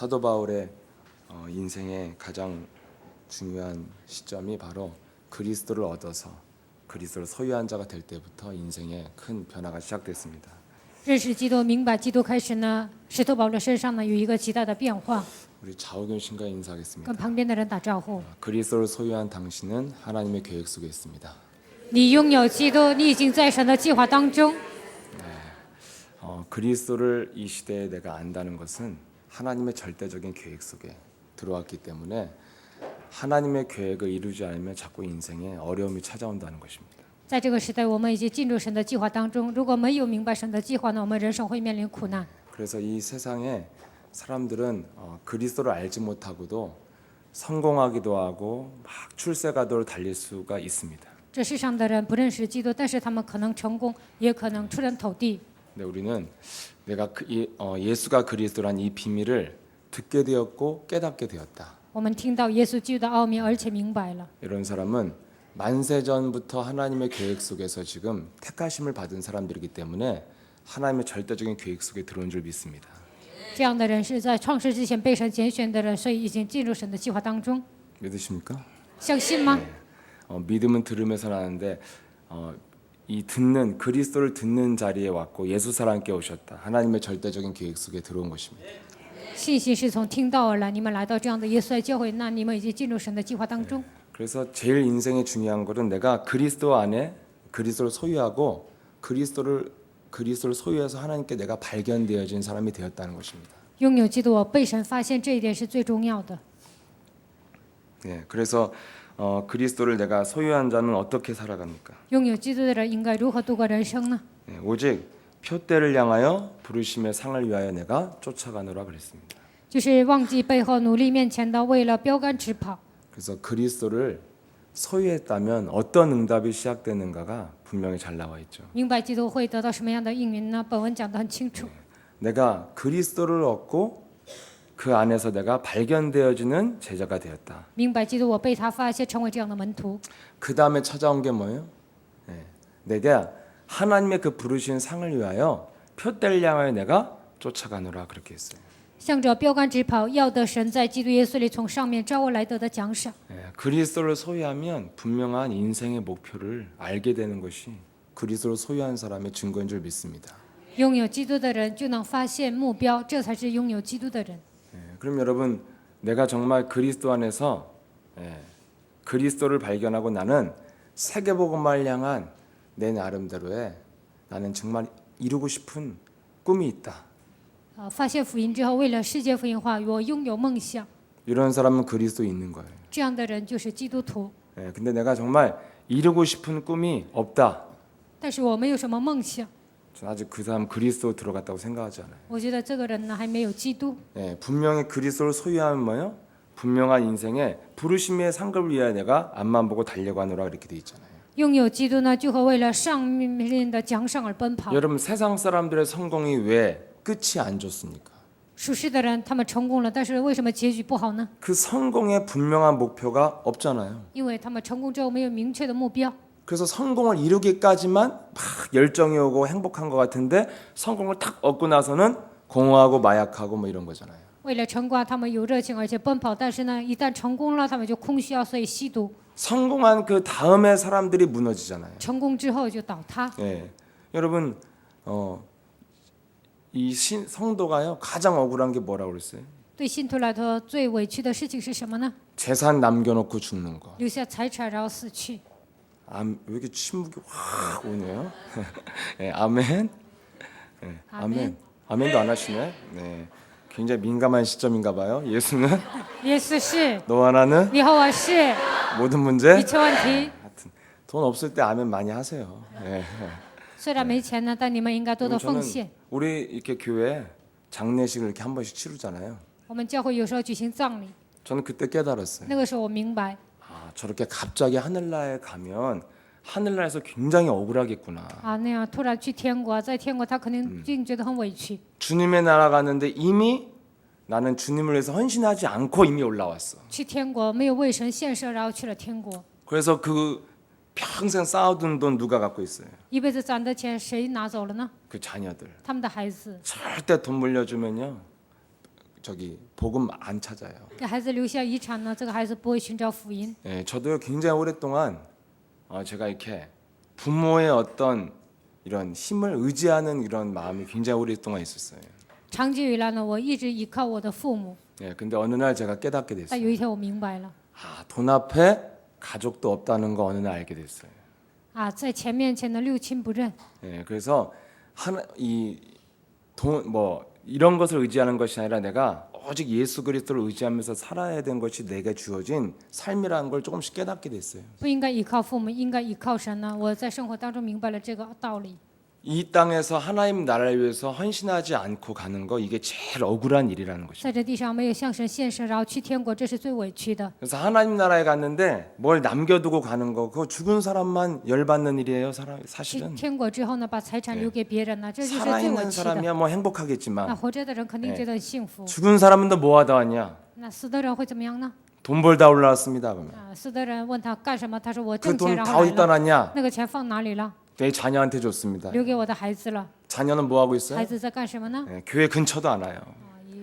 사도 바울의 인생의 가장 중요한 시점이 바로 그리스도를 얻어서 그리스도를 소유한 자가 될 때부터 인생의 큰 변화가 시작됐습니다. 认识基督、明白基督开始呢，使徒保罗身上呢有一个极大的变化。 우리 좌우견 신과 인사하겠습니다. 跟旁边的人打招呼。 그리스도를 소유한 당신은 하나님의 계획 속에 있습니다. 你拥有基督，你已经在神的计划当中。 그리스도를 이 시대에 내가 안다는 것은 하나님의 절대적인 계획 속에 들어왔기 때문에 하나님의 계획을 이루지 않으면 자꾸 인생에 어려움이 찾아온다는 것입니다. 在这个时代，我们已经进入神的计划当中。如果没有明白神的计划呢，我们人生会面临苦难。 그래서 이 세상에 사람들은 그리스도를 알지 못하고도 성공하기도 하고 막 출세가도를 달릴 수가 있습니다. 这世上的人不认识基督，但是他们可能成功，也可能出人头地。 근데 우리는 내가 예수가 그리스도란 이 비밀을 듣게 되었고 깨닫게 되었다. 我们听到耶稣基督的奥秘，而且明白了。 이런 사람은 만세 전부터 하나님의 계획 속에서 지금 택하심을 받은 사람들이기 때문에 하나님의 절대적인 계획 속에 들어온 줄 믿습니다. 这样的人是在创世之前被神拣选的人，所以已经进入神的计划当中。 믿으십니까? 相信吗？ 믿음은 들음에서 나는데 이 듣는 그리스도를 듣는 자리에 왔고 예수 사랑께 오셨다. 하나님의 절대적인 계획 속에 들어온 것입니다. 信心是从听到而来，你们来到这样的耶稣的教会，那你们已经进入神的计划当中。 그래서 제일 인생에 중요한 것은 내가 그리스도 안에 그리스도를 소유하고 그리스도를 소유해서 하나님께 내가 발견되어진 사람이 되었다는 것입니다. 拥有基督，我被神发现，这一点是最重要的。 네, 그래서 그리스도를 내가 소유한 자는 어떻게 살아갑니까? 拥有基督的人应该如何度过人生呢？ 네, 오직 표대를 향하여 부르심의 상을 위하여 내가 쫓아가노라 그랬습니다. 就是忘记背后，努力面前的，为了标杆直跑。 그래서 그리스도를 소유했다면 어떤 응답이 시작되는가가 분명히 잘 나와 있죠. 明白基督会得到什么样的应允呢？本文讲得很清楚。 내가 그리스도를 얻고 그 안에서 내가 발견되어지는 제자가 되었다. 明白基督，我被他发现，成为这样的门徒。 그 다음에 찾아온 게 뭐예요? 내가 하나님의 그 부르신 상을 위하여 표대를 향하여 내가 쫓아가노라 그렇게 했어요. 向着标杆直跑，要得神在基督耶稣里从上面招我来得的奖赏。 그리스도를 소유하면 분명한 인생의 목표를 알게 되는 것이 그리스도를 소유한 사람의 증거인 줄 믿습니다. 拥有基督的人就能发现目标，这才是拥有基督的人。 그럼 여러분 내가 정말 그리스도 안에서 그리스도를 발견하고 나는 세계복음을 향한 내 나름대로의 나는 정말 이루고 싶은 꿈이 있다. 发现福音之后，为了世界福音化，我拥有梦想。 이런 사람은 그리스도 있는 거예요. 这样的人就是基督徒。 근데 내가 정말 이루고 싶은 꿈이 없다. 但是我没有什么梦想， 전 아직 그 사람 그리스도 들어갔다고 생각하지 않아요. 我觉得这个人呢还没有基督。 분명히 그리스도를 소유하면 뭐요? 분명한 인생에 부르심의 상급을 위하여 내가 앞만 보고 달려가노라 이렇게 돼 있잖아요. 拥有基督呢，就会为了上面的奖赏而奔跑。 여러분 세상 사람들의 성공이 왜 끝이 안 좋습니까? 属世的人他们成功了，但是为什么结局不好呢？ 그 성공의 분명한 목표가 없잖아요. 因为他们成功之后没有明确的目标， 그래서 성공을 이루기까지만 막 열정이 오고 행복한 것 같은데 성공을 탁 얻고 나서는 공허하고 마약하고 뭐 이런 거잖아요. 为了成功，他们有热情而且奔跑，但是呢，一旦成功了，他们就空虚啊，所以吸毒。 성공한 그 다음에 사람들이 무너지잖아요. 成功之后就倒塌。 여러분 이 성도가요 가장 억울한 게 뭐라고 그랬어요? 对信徒来说，最委屈的事情是什么呢？ 재산 남겨놓고 죽는 거. 留下财产然后死去。 왜 이렇게 침묵이 확 오네요? 아멘. 아멘. 아멘도 안 하시네. 네. 굉장히 민감한 시점인가 봐요. 예수는 耶稣是， 너 하나는 你和我是， 모든 문제. 一切问题。 하여튼 돈 없을 때 아멘 많이 하세요. 네. 虽然没钱呢，但你们应该多多奉献。 우리 이렇게 교회 장례식을 이렇게 한 번씩 치르잖아요. 我们教会有时候举行葬礼， 저는 그때 깨달았어요. 那个时候我明白， 저렇게 갑자기 하늘나라에 가면 하늘나라에서 굉장히 억울하겠구나. 那样突然去天国，在天国他肯定觉得很委屈。 주님의 나라 가는데 이미 나는 주님을 위해서 헌신하지 않고 이미 올라왔어. 去天国没有为神献设，然后去了天国。 그래서 그 평생 쌓아둔 돈 누가 갖고 있어요? 一辈子攒的钱谁拿走了呢？ 그 자녀들. 他们的孩子。 절대 돈 물려주면요 복음 안 찾아요. 给孩子留下遗产呢，这个孩子不会寻找福音。 예, 저도 굉장히 오랫동안 제가 이렇게 부모의 어떤 이런 힘을 의지하는 이런 마음이 굉장히 오랫동안 있었어요. 长久以来呢，我一直依靠我的父母， 예, 근데 어느 날 제가 깨닫게 但 됐어요. 有一天我明白了， 돈 앞에 가족도 없다는 거 어느 날 알게 됐어요. 在钱面前呢，六亲不认。 예, 그래서 이런 것을 의지하는 것이 아니라 내가 오직 예수 그리스도를 의지하면서 살아야 되는 것이 내게 주어진 삶이라는 걸 조금씩 깨닫게 됐어요. 不应该依靠父母，应该依靠神呢。我在生活当中明白了这个道理。 이 땅에서 하나님 나라를 위해서 헌신하지 않고 가는 거 이게 제일 억울한 일이라는 것입니다. 在这地上没有向神献身，然后去天国，这是最委屈的。 그래서 하나님 나라에 갔는데 뭘 남겨두고 가는 거 그거 죽은 사람만 열받는 일이에요. 去 사실은 天国之后呢，把财产留给别人呢，这就是最委 살아있는 屈的。 사람이야 뭐 행복하겠지만 那活着的人肯定觉得很幸福。 죽은 사람은 또 뭐하다 왔냐? 那死的人会怎么样呢？ 돈 벌다 올라왔습니다. 그러면 死的人问他干什么？他说我 그 挣钱 돈 然 다 后来 어디다 了。 놨냐? 那个钱放哪里了？ 내 자녀한테 줬습니다. 留给我的孩子了。 자녀는 뭐 하고 있어요? 孩子在干什么呢？ 교회 근처도 안 와요.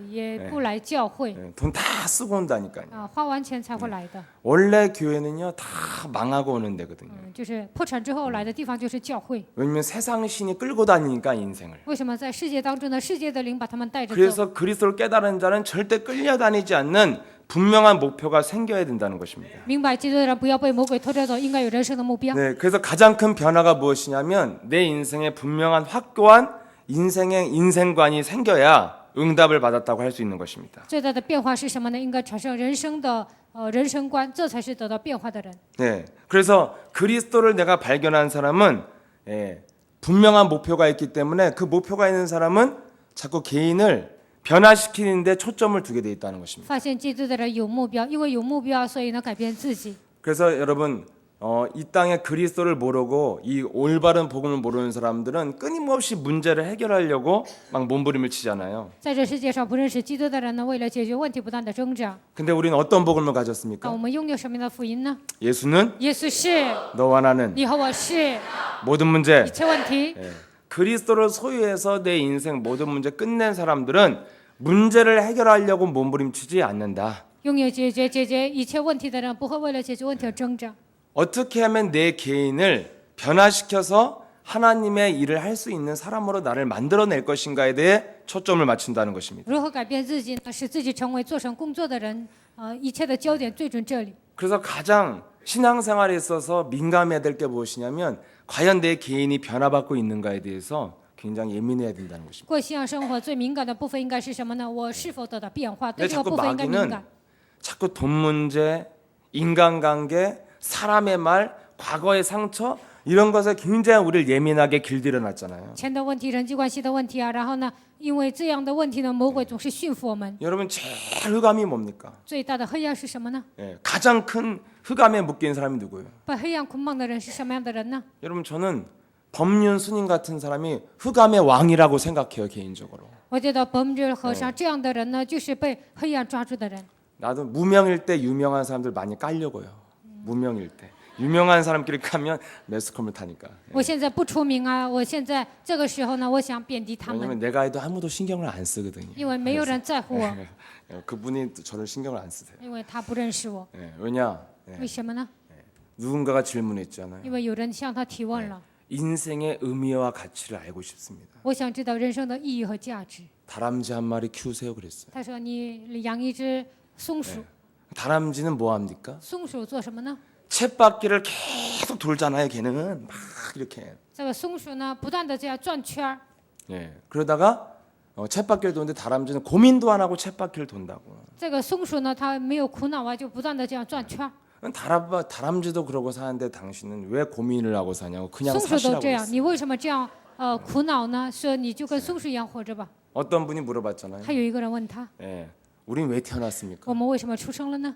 也不来教会 돈 다 쓰고 온다니까요. 花完钱才会来的。 원래 교회는요 다 망하고 오는 데거든요. 就是破产之后来的地方就是教会。 왜냐면 세상 신이 끌고 다니니까 인생을. 为什么在世界当中呢？世界的灵把他们带着走。 그래서 그리스도를 깨달은 자는 절대 끌려다니지 않는 분명한 목표가 생겨야 된다는 것입니다. 明白基督的人不要被魔鬼拖着走，应该有人生的目标。 네, 그래서 가장 큰 변화가 무엇이냐면 내 인생에 분명한 확고한 인생의 인생관이 생겨야 응답을 받았다고 할 수 있는 것입니다. 最大的变化是什么呢？应该产生人生的人生观，这才是得到变化的人。 네, 그래서 그리스도를 내가 발견한 사람은 분명한 목표가 있기 때문에 그 목표가 있는 사람은 자꾸 개인을 변화시키는데 초점을 두게 돼 있다는 것입니다. 发现基督的人有目标，因为有目标，所以呢改变自己。 그래서 여러분 이 땅에 그리스도를 모르고 이 올바른 복음을 모르는 사람들은 끊임없이 문제를 해결하려고 막 몸부림을 치잖아요. 在这世界上不认识基督的人呢，为了解决问题不断的挣扎。 근데 우리는 어떤 복음을 那 가졌습니까? 我们拥有什么样的福音呢？ 예수는 耶稣是， 너와 나는 你和我是， 모든 문제 一切问题。 그리스도를 소유해서 내 인생 모든 문제 끝낸 사람들은 문제를 해결하려고 몸부림치지 않는다. 拥有解决一切问题的人，不会为了解决问题而挣扎。 어떻게 하면 내 개인을 변화시켜서 하나님의 일을 할 수 있는 사람으로 나를 만들어낼 것인가에 대해 초점을 맞춘다는 것입니다. 如何改变自己呢？使自己成为做成工作的人，一切的焦点对准这里。 그래서 가장 신앙생활에 있어서 민감해야 될 게 무엇이냐면 과연 내 개인이 변화받고 있는가에 대해서 굉장히 예민해야 된다는 것입니다. 过信仰生活最敏感的部分应该是什么呢？我是否得到变化？对 근데 这个 자꾸 部分应该敏 마귀는 感。 자꾸 돈 문제, 인간관계, 사람의 말, 과거의 상처 이런 것에 굉장히 우리를 예민하게 길들여 놨잖아요. 钱的问题、人际关系的问题啊，然后呢，因为这样的问题呢，魔鬼总是驯服我们。 여러분 제일 흑암이 뭡니까? 最大的黑暗是什么呢？ 가장 큰 흑암에 묶인 사람이 누구예요? 被黑暗捆绑的人是什么样的人呢？ 여러분 저는 법륜 스님 같은 사람이 흑암의 왕이라고 생각해요 개인적으로. 我觉得本质和尚这样的人呢，就是被黑暗抓住的人。 나도 무명일 때 유명한 사람들 많이 깔려고요. 무명일 때 유명한 사람끼리 가면 매스컴을 타니까. 我现在不出名啊，我现在这个时候呢，我想贬低他们， 왜냐면 내가 해도 아무도 신경을 안 쓰거든요. 因为没有人在乎我， 그분이 저를 신경을 안 쓰세요. 因为他不认识我。 왜냐? 为什么呢？ 누군가가 질문했잖아요. 因为有人向他提问了。 인생의 의미와 가치를 알고 싶습니다. 我想知道人生的意义和价值。 다람쥐 한 마리 키우세요 그랬어요. 他说：“你养一只松鼠， 다람쥐는 뭐 합니까? 松鼠做什么呢？ 쳇바퀴를 계속 돌잖아요. 걔는 막 이렇게. 这个松鼠呢，不断的这样转圈儿。 그러다가 쳇바퀴를 도는데 다람쥐는 고민도 안 하고 쳇바퀴를 돈다고. 这个松鼠呢，它没有苦恼啊，就不断的这样转圈儿。 다람쥐도 그러고 사는데 당신은 왜 고민을 하고 사냐고 그냥 松鼠都 사시라고 这样， 그랬어요. 你为什么这样苦恼呢？说你就跟松鼠一样活着吧。 어떤 분이 물어봤잖아요. 还有一个人问他： 우린 왜 태어났습니까? 我们为什么出生了呢？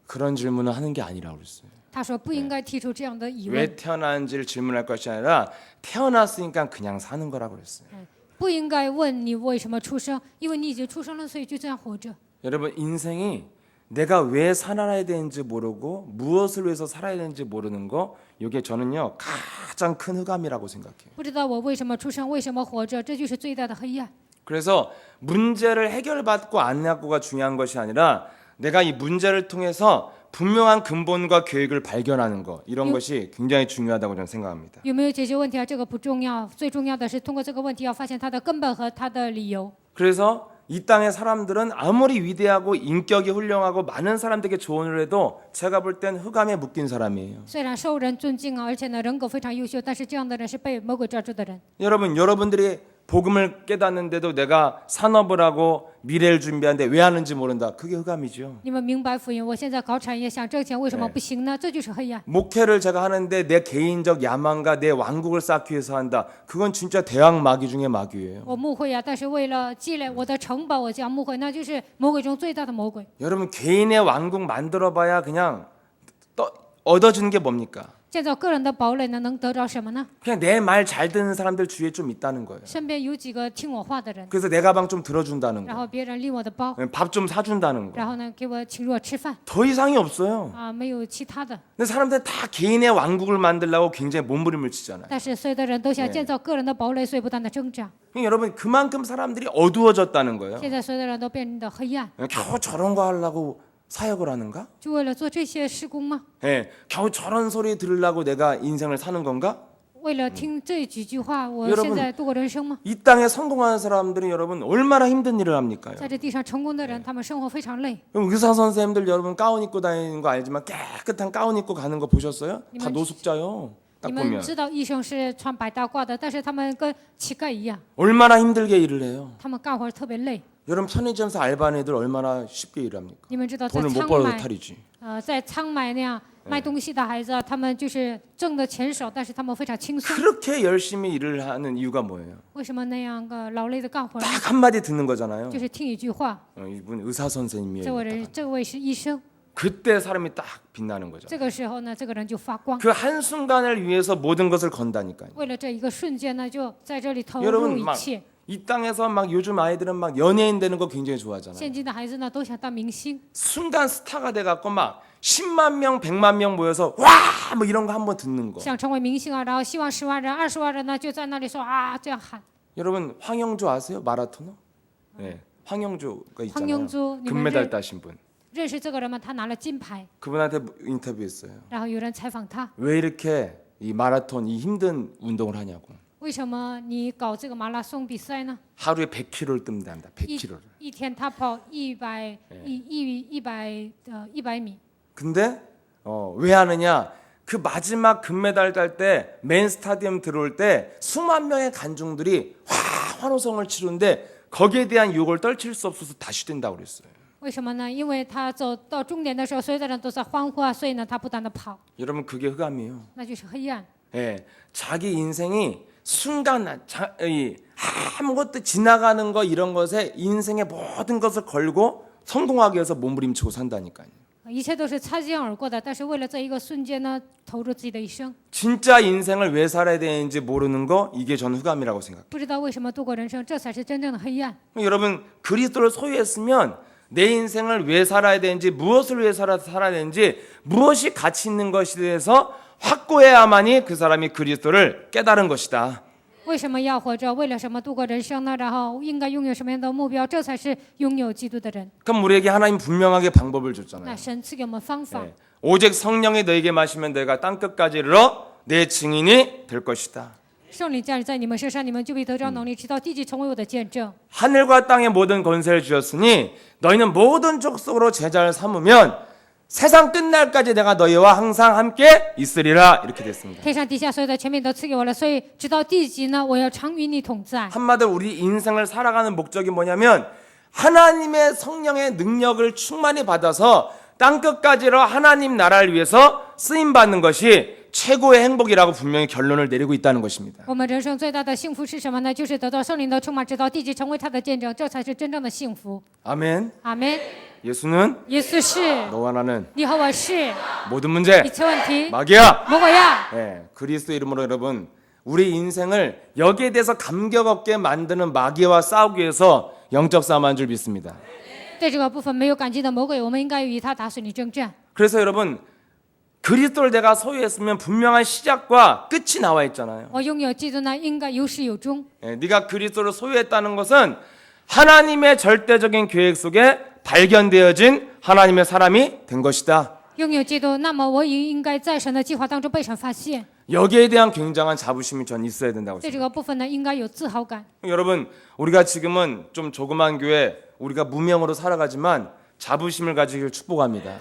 그런 질문을 하는 게 아니라고 그랬어요. 他说不应该提出这样的疑 왜 问， 태어난지를 질문할 것이 아니라 태어났으니까 그냥 사는 거라고 그랬어요. 不应该问你为什么出生，因为你已经出生了，所以就这样活着。 여러분 인생이 내가 왜 살아야 되는지 모르고 무엇을 위해서 살아야 되는지 모르는 거 이게 저는요 가장 큰 흑암이라고 생각해요. 不知道我为什么出生，为什么活着，这就是最大的黑暗。 그래서 문제를 해결받고 안 해갖고가 중요한 것이 아니라 내가 이 문제를 통해서 분명한 근본과 계획을 발견하는 것, 이런 것이 굉장히 중요하다고 저는 생각합니다. 有没有解决问题啊？这个不重要，最重要的是通过这个问题要发现它的根本和它的理由。 그래서 이 땅의 사람들은 아무리 위대하고 인격이 훌륭하고 많은 사람들에게 조언을 해도 제가 볼 땐 흑암에 묶인 사람이에요. 虽然受人尊敬啊，而且呢人格非常优秀，但是这样的人是被魔鬼抓住的人。 여러분들이 복음을 깨닫는데도 내가 산업을 하고 미래를 준비하는데 왜 하는지 모른다. 그게 흑암이죠. 你们明白福音？我现在搞产业想挣钱，为什么不行呢？这就是黑暗。 목회를 제가 하는데 내 개인적 야망과 내 왕국을 쌓기 위해서 한다. 그건 진짜 대왕 마귀 중에 마귀예요. 我牧会啊，但是为了积累我的城堡，我这样牧会，那就是魔鬼中最大的魔鬼。 여러분 개인의 왕국 만들어봐야 그냥 얻어지는 게 뭡니까? 建造个人的堡垒呢，能得着什么呢？ 그냥 내 말 잘 듣는 사람들 주위에 좀 있다는 거예요. 身边有几个听我话的人， 그래서 내 가방 좀 들어준다는 然 거. 后别人拎我的包， 밥 좀 사준다는 거. 然后呢给我请我吃饭 더 이상이 없어요. 啊，没有其他的。 근데 사람들 다 개인의 왕국을 만들려고 굉장히 몸부림을 치잖아요. 但是所有的人都想建造个人的堡垒，所以不断的挣扎。 여러분 그만큼 사람들이 어두워졌다는 거예요. 现在所有的人都变得黑暗， 겨우 저런 거 하려고 사역을 하는가? 就为了做这些施工吗？ 예, 겨우 저런 소리 들으려고 내가 인생을 사는 건가? 为了听这几句话，我 여러분 现在度过人生吗？ 이 땅에 성공하는 사람들은 여러분 얼마나 힘든 일을 합니까? 在这地上成功的人，他们生活非常累。 그럼 의사 선생님들 여러분 가운 입고 다니는 거 알지만 깨끗한 가운 입고 가는 거 보셨어요? 다 노숙자요. 딱 你们 보면 知道医生是穿白大褂的，但是他们跟乞丐一样， 얼마나 힘들게 일을 해요. 他们干活特别累。 여러분 편의점에서 알바하는 애들 얼마나 쉽게 일합니까? 你们知道在 돈을 못 仓 벌어도 买， 탈이지. 在仓买那样卖东西的孩子啊，他们就是挣的钱少，但是他们非常轻松。 그렇게 열심히 일을 하는 이유가 뭐예요? 为什么那样个劳累的干活呢？ 딱 한마디 듣는 거잖아요. 就是听一句话， 이분 의사 선생님이에요. 这位是医生。 그때 사람이 딱 빛나는 거죠. 这个时候呢，这个人就发光。 그 한순간을 위해서 모든 것을 건다니까요. 为了这一个瞬间呢，就在这里投入 여러분 一 막 切。 이 땅에서 막 요즘 아이들은 막 연예인 되는 거 굉장히 좋아하잖아요. 现今的孩子呢，都想当明星， 순간 스타가 돼 갖고 막 10만 명, 100만 명 모여서 와! 뭐 이런 거 한번 듣는 거. 想成为明星啊，然后希望10万人、20万人呢，就在那里说啊，这样喊。 여러분 황영조 아세요? 마라토너? 네. 황영조가 있잖아요. 황영조, 금메달 따신 분. 认识这个人吗？他拿了金牌， 그분한테 인터뷰했어요. 然后有人采访他， 왜 이렇게 이 마라톤 이 힘든 운동을 하냐고. 为什么你搞这个马拉松比赛呢？ 하루에 100km를 뜬단다. 100km를. 一天他跑100米， 근데 왜 하느냐? 그 마지막 금메달 딸 때 맨 스타디움 들어올 때 수만 명의 관중들이 환호성을 치르는데 거기에 대한 유혹을 떨칠 수 없어서 다시 뛴다고 그랬어요. 为什么呢？因为他走到终点的时候，所有的人都在欢呼啊，所以呢，他不断的跑， 여러분 그게 흑암이에요. 那就是黑暗。 예, 자기 인생이 순간 아무것도 지나가는 거 이런 것에 인생의 모든 것을 걸고 성공하기 위해서 몸부림치고 산다니까요. 一切都是擦肩而过的，但是为了这一个瞬间呢，投入自己的一生。 진짜 인생을 왜 살아야 되는지 모르는 거 이게 전 흑암이라고 생각해요. 不知道为什么度过人生，这才是真正的黑暗。 여러분 그리스도를 소유했으면 내 인생을 왜 살아야 되는지 무엇을 위해 살아야 되는지 무엇이 가치 있는 것에 대해서 확고해야만이 그 사람이 그리스도를 깨달은 것이다. 为什么要活着？为了什么度过人生呢？然后应该拥有什么样的目标？这才是拥有基督的人。 그럼 우리에게 하나님 분명하게 방법을 那 줬잖아요. 神赐给我们方法， 네. 오직 성령이 너에게 마시면 너희가 땅끝까지 이르러 내 증인이 될 것이다. 圣灵降临在你们身上，你们就必得着能力，直到地极成为我的见证。 하늘과 땅의 모든 권세를 주셨으니 너희는 모든 족속으로 제자를 삼으면 세상 끝날까지 내가 너희와 항상 함께 있으리라. 이렇게 됐습니다. 天上地下所有的权柄都赐给我了，所以直到地极呢，我要常与你同在。 한마디로 우리 인생을 살아가는 목적이 뭐냐면 하나님의 성령의 능력을 충만히 받아서 땅끝까지로 하나님 나라를 위해서 쓰임 받는 것이 최고의 행복이라고 분명히 결론을 내리고 있다는 것입니다. 我们人生最大的幸福是什么呢？就是得到圣灵的充满，直到地极成为他的见证，这才是真正的幸福。 아멘. 阿门。 예수는 耶稣是， 너와 나는 你和我是， 모든 문제 一切问题， 마귀야. 魔鬼呀！ 네, 그리스도 이름으로 여러분 우리 인생을 여기에 대해서 감격 없게 만드는 마귀와 싸우기 위해서 영적 싸움한 줄 믿습니다. 对这个部分没有感激的魔鬼，我们应该与他打水泥征战。 그래서 여러분 그리스도를 내가 소유했으면 분명한 시작과 끝이 나와 있잖아요. 我拥有基督呢，应该有始有终。 네가 그리스도를 소유했다는 것은 하나님의 절대적인 계획 속에 발견되어진 하나님의 사람이 된 것이다. 拥有基督，那么我也应该在神的计划当中被神发现。 여기에 대한 굉장한 자부심이 전 있어야 된다고 对这 생각합니다. 个部分呢，应该有自豪感。 여러분, 우리가 지금은 좀 조그만 교회, 우리가 무명으로 살아가지만 자부심을 가지길 축복합니다.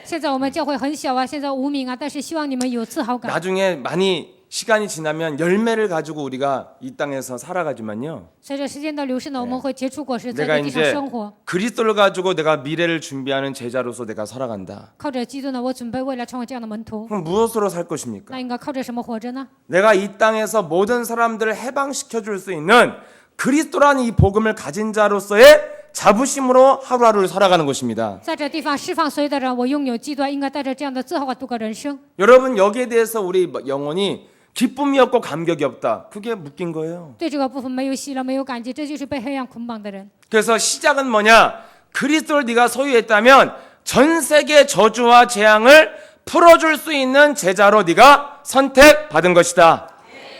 现在我们教会很小啊，现在无名啊，但是希望你们有自豪感。 나중에 많이 시간이 지나면 열매를 가지고 우리가 이 땅에서 살아가지만요. 随着时间的流逝呢，我们会结出果实，在 내가 这地上 이제 生活。 그리스도를 가지고 내가 미래를 준비하는 제자로서 내가 살아간다. 靠着基督呢，我准备未来成为这样的门徒。 그럼 무엇으로 살 것입니까? 那应该靠着什么活着呢？ 내가 이 땅에서 모든 사람들을 해방시켜 줄 수 있는 그리스도라는 이 복음을 가진 자로서의 자부심으로 하루하루를 살아가는 것입니다. 在这地方释放所有的人，我拥有基督，应该带着这样的自豪感度过人生。 여러분, 여기에 대해서 우리 영혼이 기쁨이 없고 감격이 없다. 그게 묶인 거예요. 对这个部分没有喜乐，没有感激，这就是被黑暗捆绑的人。 그래서 시작은 뭐냐? 그리스도를 네가 소유했다면 전 세계 저주와 재앙을 풀어줄 수 있는 제자로 네가 선택받은 것이다.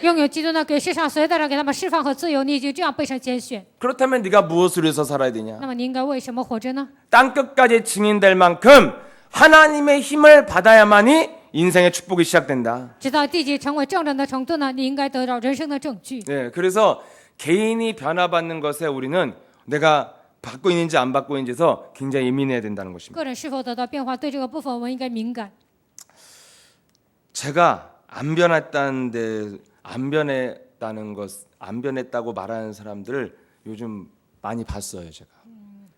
拥有基督呢，给世上所有的人，给他们释放和自由，你已经这样被神拣选。 그렇다면 네가 무엇을 위해서 살아야 되냐? 那么你应该为什么活着呢？ 땅 끝까지 증인될 만큼 하나님의 힘을 받아야만이 인생의 축복이 시작된다. 直到地级成为证人的程度呢，你应该得到人生的证据。 네, 그래서 개인이 변화받는 것에 우리는 내가 받고 있는지 안 받고 있는지에서 굉장히 예민해야 된다는 것입니다. 个人是否得到变化，对这个部分我们应该敏感。 제가 안 변했다고 말하는 사람들을 요즘 많이 봤어요, 제가.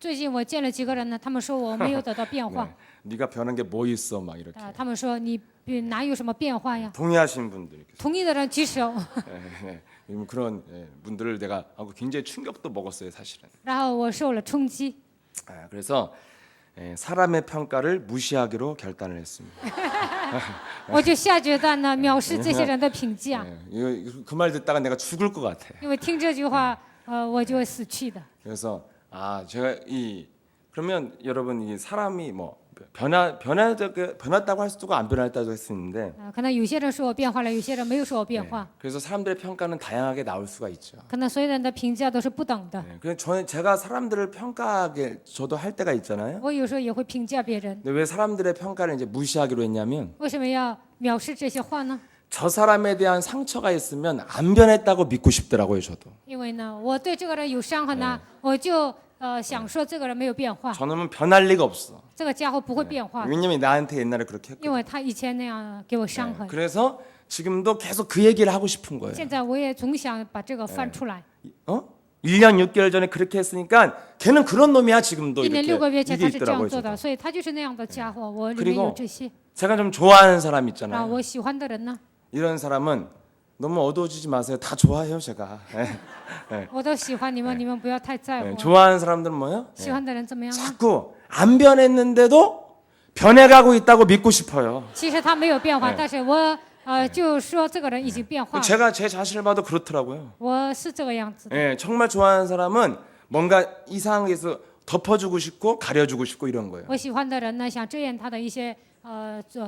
最近我见了几个人呢，他们说我没有得到变化 네가 변한 게 뭐 있어, 막 이렇게. 啊，他们说你哪有什么变化呀？ 동의하시는 분들 이렇게. 同意的人举手。 그런 분들을 내가 하고 굉장히 충격도 먹었어요, 사실은. 然后我受了冲击， 그래서 사람의 평가를 무시하기로 결단을 했습니다. 我就下决断呢，藐视这些人的评价， 그 말 듣다가 내가 죽을 것 같아. 因为听这句话，我就会死去的。 그래서 제가 그러면 여러분 이 사람이 뭐 변했다고 할 수도 있고 안 변했다고 할 수 있는데 可能有些人说我变化了，有些人没有说我变化， 그래서 사람들의 평가는 다양하게 나올 수가 있죠. 可能所有人的评价都是不等的。 그래서 제가 사람들을 평가하게 저도 할 때가 있잖아요. 我有时候也会评价别人， 근데 왜 사람들의 평가를 이제 무시하기로 했냐면 为什么要藐视这些话呢？ 저 사람에 대한 상처가 있으면 안 변했다고 믿고 싶더라고요, 저도. 因为呢，我对这个人有伤痕呢，我就想说这个人没有变化， 저놈은 변할 리가 없어. 这个家伙不会变化， 왜냐면 나한테 옛날에 그렇게 했거든. 因为他以前那样给我伤痕。 그래서 지금도 계속 그 얘기를 하고 싶은 거예요. 现在我也总想把这个翻出来。 1년 6개월 전에 그렇게 했으니까 걔는 그런 놈이야 지금도 1年 이렇게 6个月前 이게 他是这样 있더라고요. 做的， 저도. 所以他就是那样的家伙。我里面有这些， 제가 좀 좋아하는 사람 啊， 있잖아요. 我喜欢的人呢， 이런 사람은 너무 어두워지지 마세요. 다 좋아해요 제가. 예. 我都喜欢你们，你们不要太在 예. 乎。 좋아하는 사람들은 뭐요? 喜欢的人怎么样呢？ 자꾸 안 변했는데도 변해가고 있다고 믿고 싶어요. 其实他没有变化，但是我就说这个人已经变化了， 제가 제 자신을 봐도 그렇더라고요. 我是这个样子的。 예, 정말 좋아하는 사람은 뭔가 이상해서 덮어주고 싶고 가려주고 싶고 이런 거예요. 我喜欢的人呢，想遮掩他的一些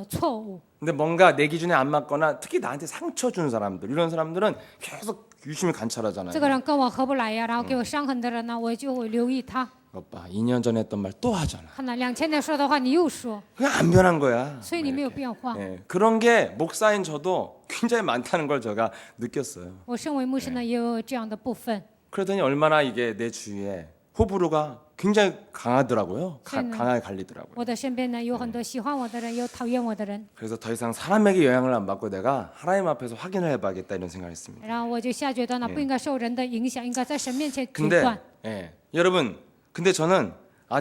错误。 근데 뭔가 내 기준에 안 맞거나 특히 나한테 상처 준 사람들 이런 사람들은 계속 유심히 관찰하잖아요. 这个人跟我合不来呀，然后给我伤痕的人呢，我就会留意他。 오빠 2년 전에 했던 말 또 하잖아. 看到2000年说的话，你又说， 그냥 안 변한 거야. 所以你没有变化。 예, 그런 게 목사인 저도 굉장히 많다는 걸 제가 느꼈어요. 我身为牧师呢，也有这样的部分。 그러더니 얼마나 이게 내 주위에 호불호가 굉장히 강하더라고요. 강하게 갈리더라고요. 我的身边呢，有很多喜欢我的人，有讨厌我的人。 그래서 더 이상 사람에게 영향을 안 받고 내가 하나님 앞에서 확인을 해봐야겠다 이런 생각을 했습니다. 然后我就下决断了，不应该受人的影响，应该在神面前决 근데 断。 여러분, 근데 저는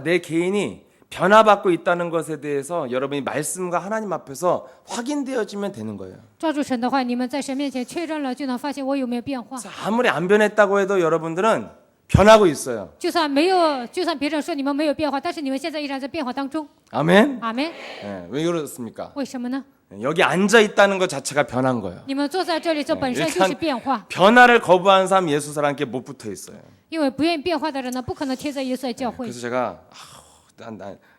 내 개인이 변화받고 있다는 것에 대해서 여러분이 말씀과 하나님 앞에서 확인되어지면 되는 거예요. 抓住神的话，你们在神面前确认了，就能发现我有没有变化。 그래서 아무리 안 변했다고 해도 여러분들은 변하고 있어요. 就算没有，就算别人说你们没有变化，但是你们现在依然在变化当中。 아멘. 阿门。 왜 그렇습니까? 为什么呢？ 여기 앉아 있다는 것 자체가 변한 거예요. 你们坐在这里，这本身就是变化。 변화를 거부하는 사람 예수 사람께 못 붙어 있어요. 因为不愿意变化的人呢，不可能贴在耶稣的教会。 그래서 제가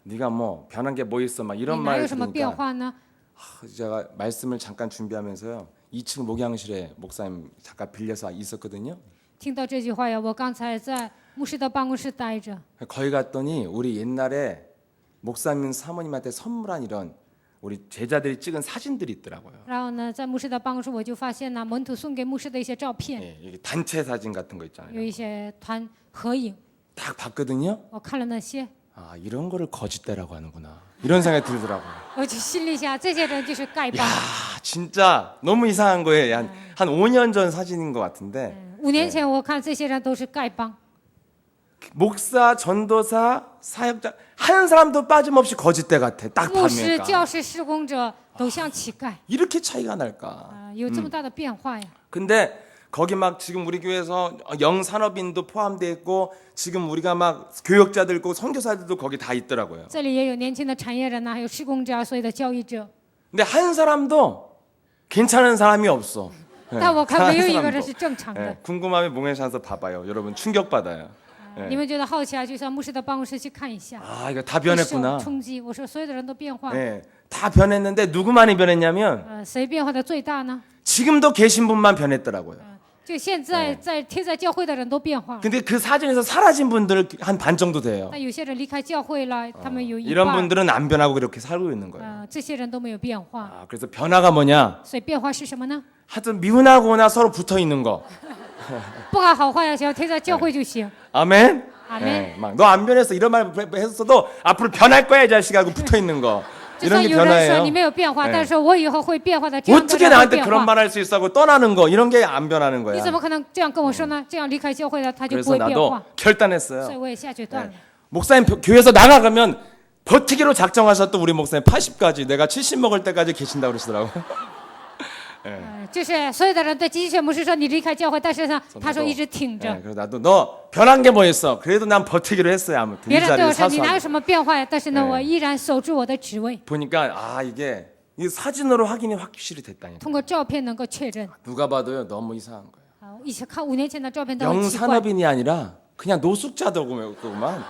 네가 뭐 변한 게 뭐 있어 막 你 이런 哪 말 有什么变 들으니까 化呢？ 제가 말씀을 잠깐 준비하면서요 2층 목양실에 목사님 잠깐 빌려서 있었거든요. 听到这句话呀，我刚才在牧师的办公室待着。 거기 갔더니 우리 옛날에 목사님 사모님한테 선물한 이런 우리 제자들이 찍은 사진들이 있더라고요. 然后呢，在牧师的办公室，我就发现呢，门徒送给牧师的一些照片， 예, 이게 단체 사진 같은 거 有 있잖아요. 一些团合影。 딱 봤거든요. 我看了那些， 아, 이런 거를 거짓대라고 하는구나. 이런 생각이 들더라고요. 我就心里想，这些人就是丐帮。 야, 진짜 너무 이상한 거예요. 한 5년 전 사진인 것 같은데 5年前我看这些人都是丐帮， 목사, 전도사, 사역자 한 사람도 빠짐없이 거짓대 같아. 딱 牧师、 보니까 教师、施工者都像乞丐， 이렇게 차이가 날까? 有这么大的变化呀？ 근데 거기 막 지금 우리 교회에서 영산업인도 포함되어 있고 지금 우리가 막 교역자들 있고 선교사들도 거기 다 있더라고요. 这里也有年轻的产业人呐、还有施工者，所有的教育者。 근데 한 사람도 괜찮은 사람이 없어. 예, 但我看 한 没有一个 사람도. 人是正常的。 예, 궁금하면 몽해셔서 봐봐요. 여러분 충격받아요. 你们觉得好奇啊，就上牧师的办公室去看一下。 아, 이거 다 会受 변했구나. 冲击。我说所有的人都变化， 예, 다 변했는데 누구만이 변했냐면 谁变化的最大呢？ 지금도 계신 분만 변했더라고요. 就现在贴在教会的人都变化了。 근데 그 사진에서 사라진 분들 한 반 정도 돼요. 但有些人离开教会了，他们有一 이런 半， 분들은 안 변하고 그렇게 살고 있는 거예요. 这些人都没有变化。 아, 그래서 변화가 뭐냐? 所以变化是什么呢？ 하여튼 미운하거나 서로 붙어 있는 거. 不管好坏呀，只要贴在教会就行。 아멘. 아멘. 막 너 안 변했어 이런 말 했어도 앞으로 변할 거야 이 자식하고 붙어 있는 거. 就 이런 算 게 有人说 변화예요. 你没有变化， 네 但是我以后会变化的，这样的 어떻게 人会 나한테 变 그런 化。 말 할 수 있어 하고 떠나는 거 이런 게 안 변하는 你 거야. 怎么可能这样跟我说呢？这样离开教会了，他就不 그래서 会变 나도 化。所以 결단했어요. 我也下决断了。 목사님 교회에서 나가가면 버티기로 작정하셨던 우리 목사님 80까지 내가 70 먹을 때까지 계신다고 그러시더라고요. 就是所有的人对基宣牧师说你离开教会，但是呢，他说一直挺着。 네, 그래서 나도 너 변한 게 뭐 있어? 그래도 난 버티기로 했어요. 아무튼 别 이 人对 자리를 我说你哪有 사수하고 什么变化呀？但是呢， 네 我依然守住我的职位。 보니까 아 이게 이 사진으로 확인이 확실히 됐다니. 通过照片能够确认。 누가 봐도요 너무 이상한 거예요. 以前看5年前的照片都很奇怪。 영산업인이 아니라 그냥 노숙자더구만.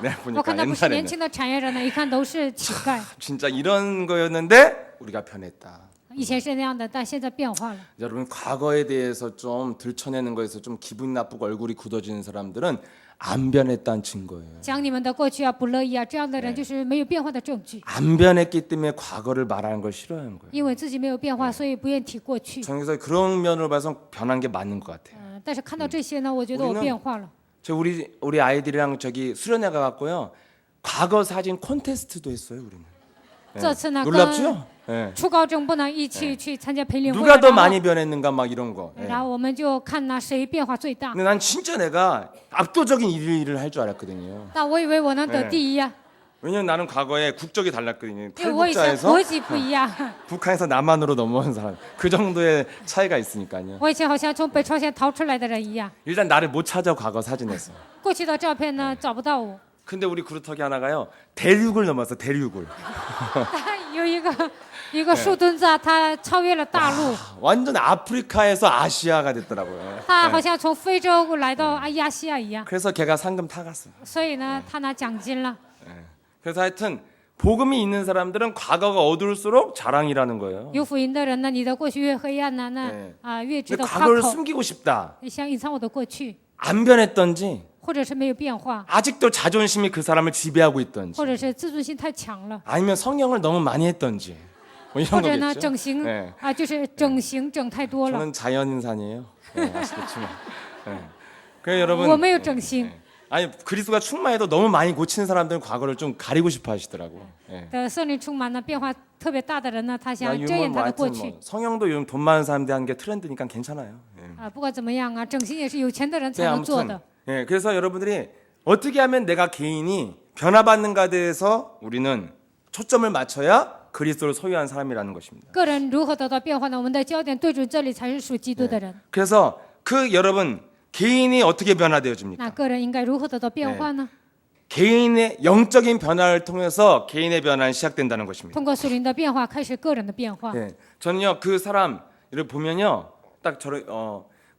내가 我 보니까 看他不是年 옛날에는 轻的产业人呢，一看都是乞丐。 진짜 이런 거였는데 우리가 변했다. 以前是那样的，但现在变化了。 여러분 과거에 대해서 좀 들춰내는 거에서 좀 기분 나쁘고 얼굴이 굳어지는 사람들은 안 변했다는 증거예요. 讲你们的过去啊，不乐意啊，这样的人就是没有变化的证据。 안 변했기 때문에 과거를 말하는 걸 싫어하는 거예요. 因为自己没有变化，所以不愿提过去。 저기서 그런 면을 봐서 변한 게 맞는 것 같아요. 但是看到这些呢，我觉得我 우리는 变化了。 우리 아이들이랑 저기 수련회 가갖고요 과거 사진 콘테스트도 했어요 우리는. 这次呢，跟 놀랍죠? 예. 初高中不能一起去参加培灵会， 누가 더 然后 많이 변했는가 막 이런 거. 예. 然后我们就看呢谁变化最大。 근데 난 진짜 내가 압도적인 1위를 할 줄 알았거든요. 但我以为我能得第一呀， 왜냐면 나는 과거에 국적이 달랐거든요. 因为我以前 탈북자에서 国籍不一样， 북한에서 남한으로 넘어온 사람. 그 정도의 차이가 있으니까요. 我以前好像从北朝鲜逃出来的人一样。 일단 나를 못 찾아 과거 사진에서. 过去的照片呢找不到我， 근데 우리 그루터기 하나가요 대륙을 넘어서 대륙을. 但有一个树墩子啊，它超越了大陆， 완전 아프리카에서 아시아가 됐더라고요. 它好像从非洲来到亚细亚一样， 그래서 걔가 상금 타갔어. 所以呢，他拿奖金了。 그래서 하여튼 복음이 있는 사람들은 과거가 어두울수록 자랑이라는 거예요. 有福音的人呢，你的过去越黑暗呢，那 네 越值 근데 得夸 과거를 口。 숨기고 싶다. 想隐藏我的过去， 안 변했던지 或者是没有变化， 아직도 자존심이 그 사람을 지배하고 있던지 或者是自尊心太强了， 아니면 성형을 너무 많이 했던지 뭐 或 이런 者呢 거겠죠. 整形 네 就是整形整太多了。 저는 자연인산이에요. 네, 아시겠지만. 네. 그래서 여러분 我没有整形， 아니 그리스도가 충만해도 너무 많이 고치는 사람들은 과거를 좀 가리고 싶어 하시더라고. 네. 的圣灵充满了变化特别大的人呢，他 나 想遮 유머 掩 뭐 他的过 하여튼 去 뭐 성형도 요즘 돈 많은 사람들이 하는 게 트렌드니까 괜찮아요. 예. 不管怎么样啊，整形也是有钱的人 네, 才能做 아무튼 的。 예, 그래서 여러분들이 어떻게 하면 내가 개인이 변화받는가에 대해서 우리는 초점을 맞춰야 그리스도를 소유한 사람이라는 것입니다. 个人如何得到变化呢？我们的焦点对准这里，才是属基督的人。 그래서 그 여러분 개인이 어떻게 변화되어집니까? 那个人应该如何得到变化呢？ 개인의 영적인 변화를 통해서 개인의 변화는 시작된다는 것입니다. 通过属灵的变化，开始个人的变化。 예, 저는요 그 사람을 보면요 딱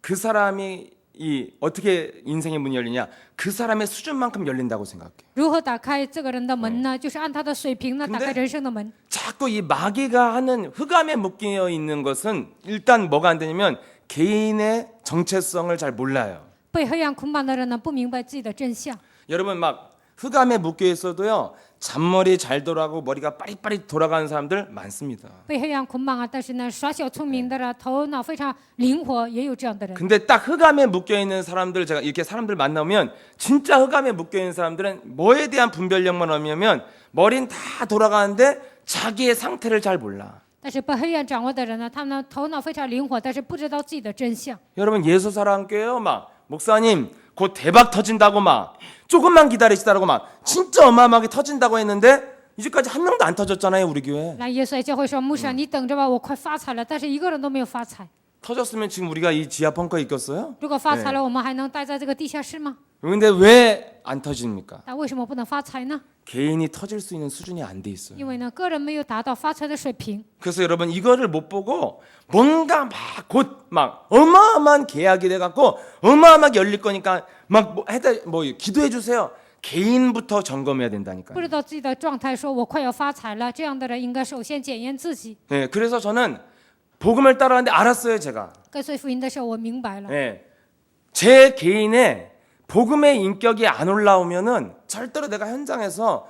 그 사람이 이 어떻게 인생의 문이 열리냐 그 사람의 수준만큼 열린다고 생각해요. 如何打开这个人的门呢？就是按他的水平呢， 근데 打开人生的门。 자꾸 이 마귀가 하는 흑암에 묶여 있는 것은 일단 뭐가 안 되냐면 개인의 정체성을 잘 몰라요. 被黑暗捆绑的人呢，不明白自己的真相。 여러분 막 흑암에 묶여 있어도요 잔머리 잘 돌아가고 머리가 빠릿빠릿 돌아가는 사람들 많습니다. 被黑暗捆绑啊，但是呢，耍小聪明的了，头脑非常灵活，也有这样的人。 근데 딱 흑암에 묶여 있는 사람들 제가 이렇게 사람들 만나면 진짜 흑암에 묶여 있는 사람들은 뭐에 대한 분별력만 없냐면 머리는 다 돌아가는데 자기의 상태를 잘 몰라. 但是被黑暗掌握的人呢，他们呢头脑非常灵活，但是不知道自己的真相。 여러분 예수사랑교회요 막 목사님 곧 대박 터진다고 막 조금만 기다리시다라고 막 진짜 어마어마하게 터진다고 했는데 이제까지 한 명도 안 터졌잖아요 우리 교회. 来耶稣来教会说：“牧师，你等着吧，我快发财了。”但是一个人都没有发财。 터졌으면 지금 우리가 이 지하 펑크에 있겠어요? 如果发财了，我们还能待在这个地下室吗？ 근데 왜 안 터집니까? 那为什么不能发财呢？ 개인이 터질 수 있는 수준이 안 돼 있어요. 因为呢，个人没有达到发财的水平。 그래서 여러분 이거를 못 보고 뭔가 막 곧 막 어마어마한 계약이 돼갖고 어마어마하게 열릴 거니까 막 뭐 기도해 주세요. 개인부터 점검해야 不 된다니까요. 知道自己的状态，说我快要发财了，这样的人应该首先检验自己。 네, 그래서 저는 복음을 따라하는데 알았어요 제가. 跟随福音的时候，我明白了， 네, 제 개인의 복음의 인격이 안 올라오면은 절대로 내가 현장에서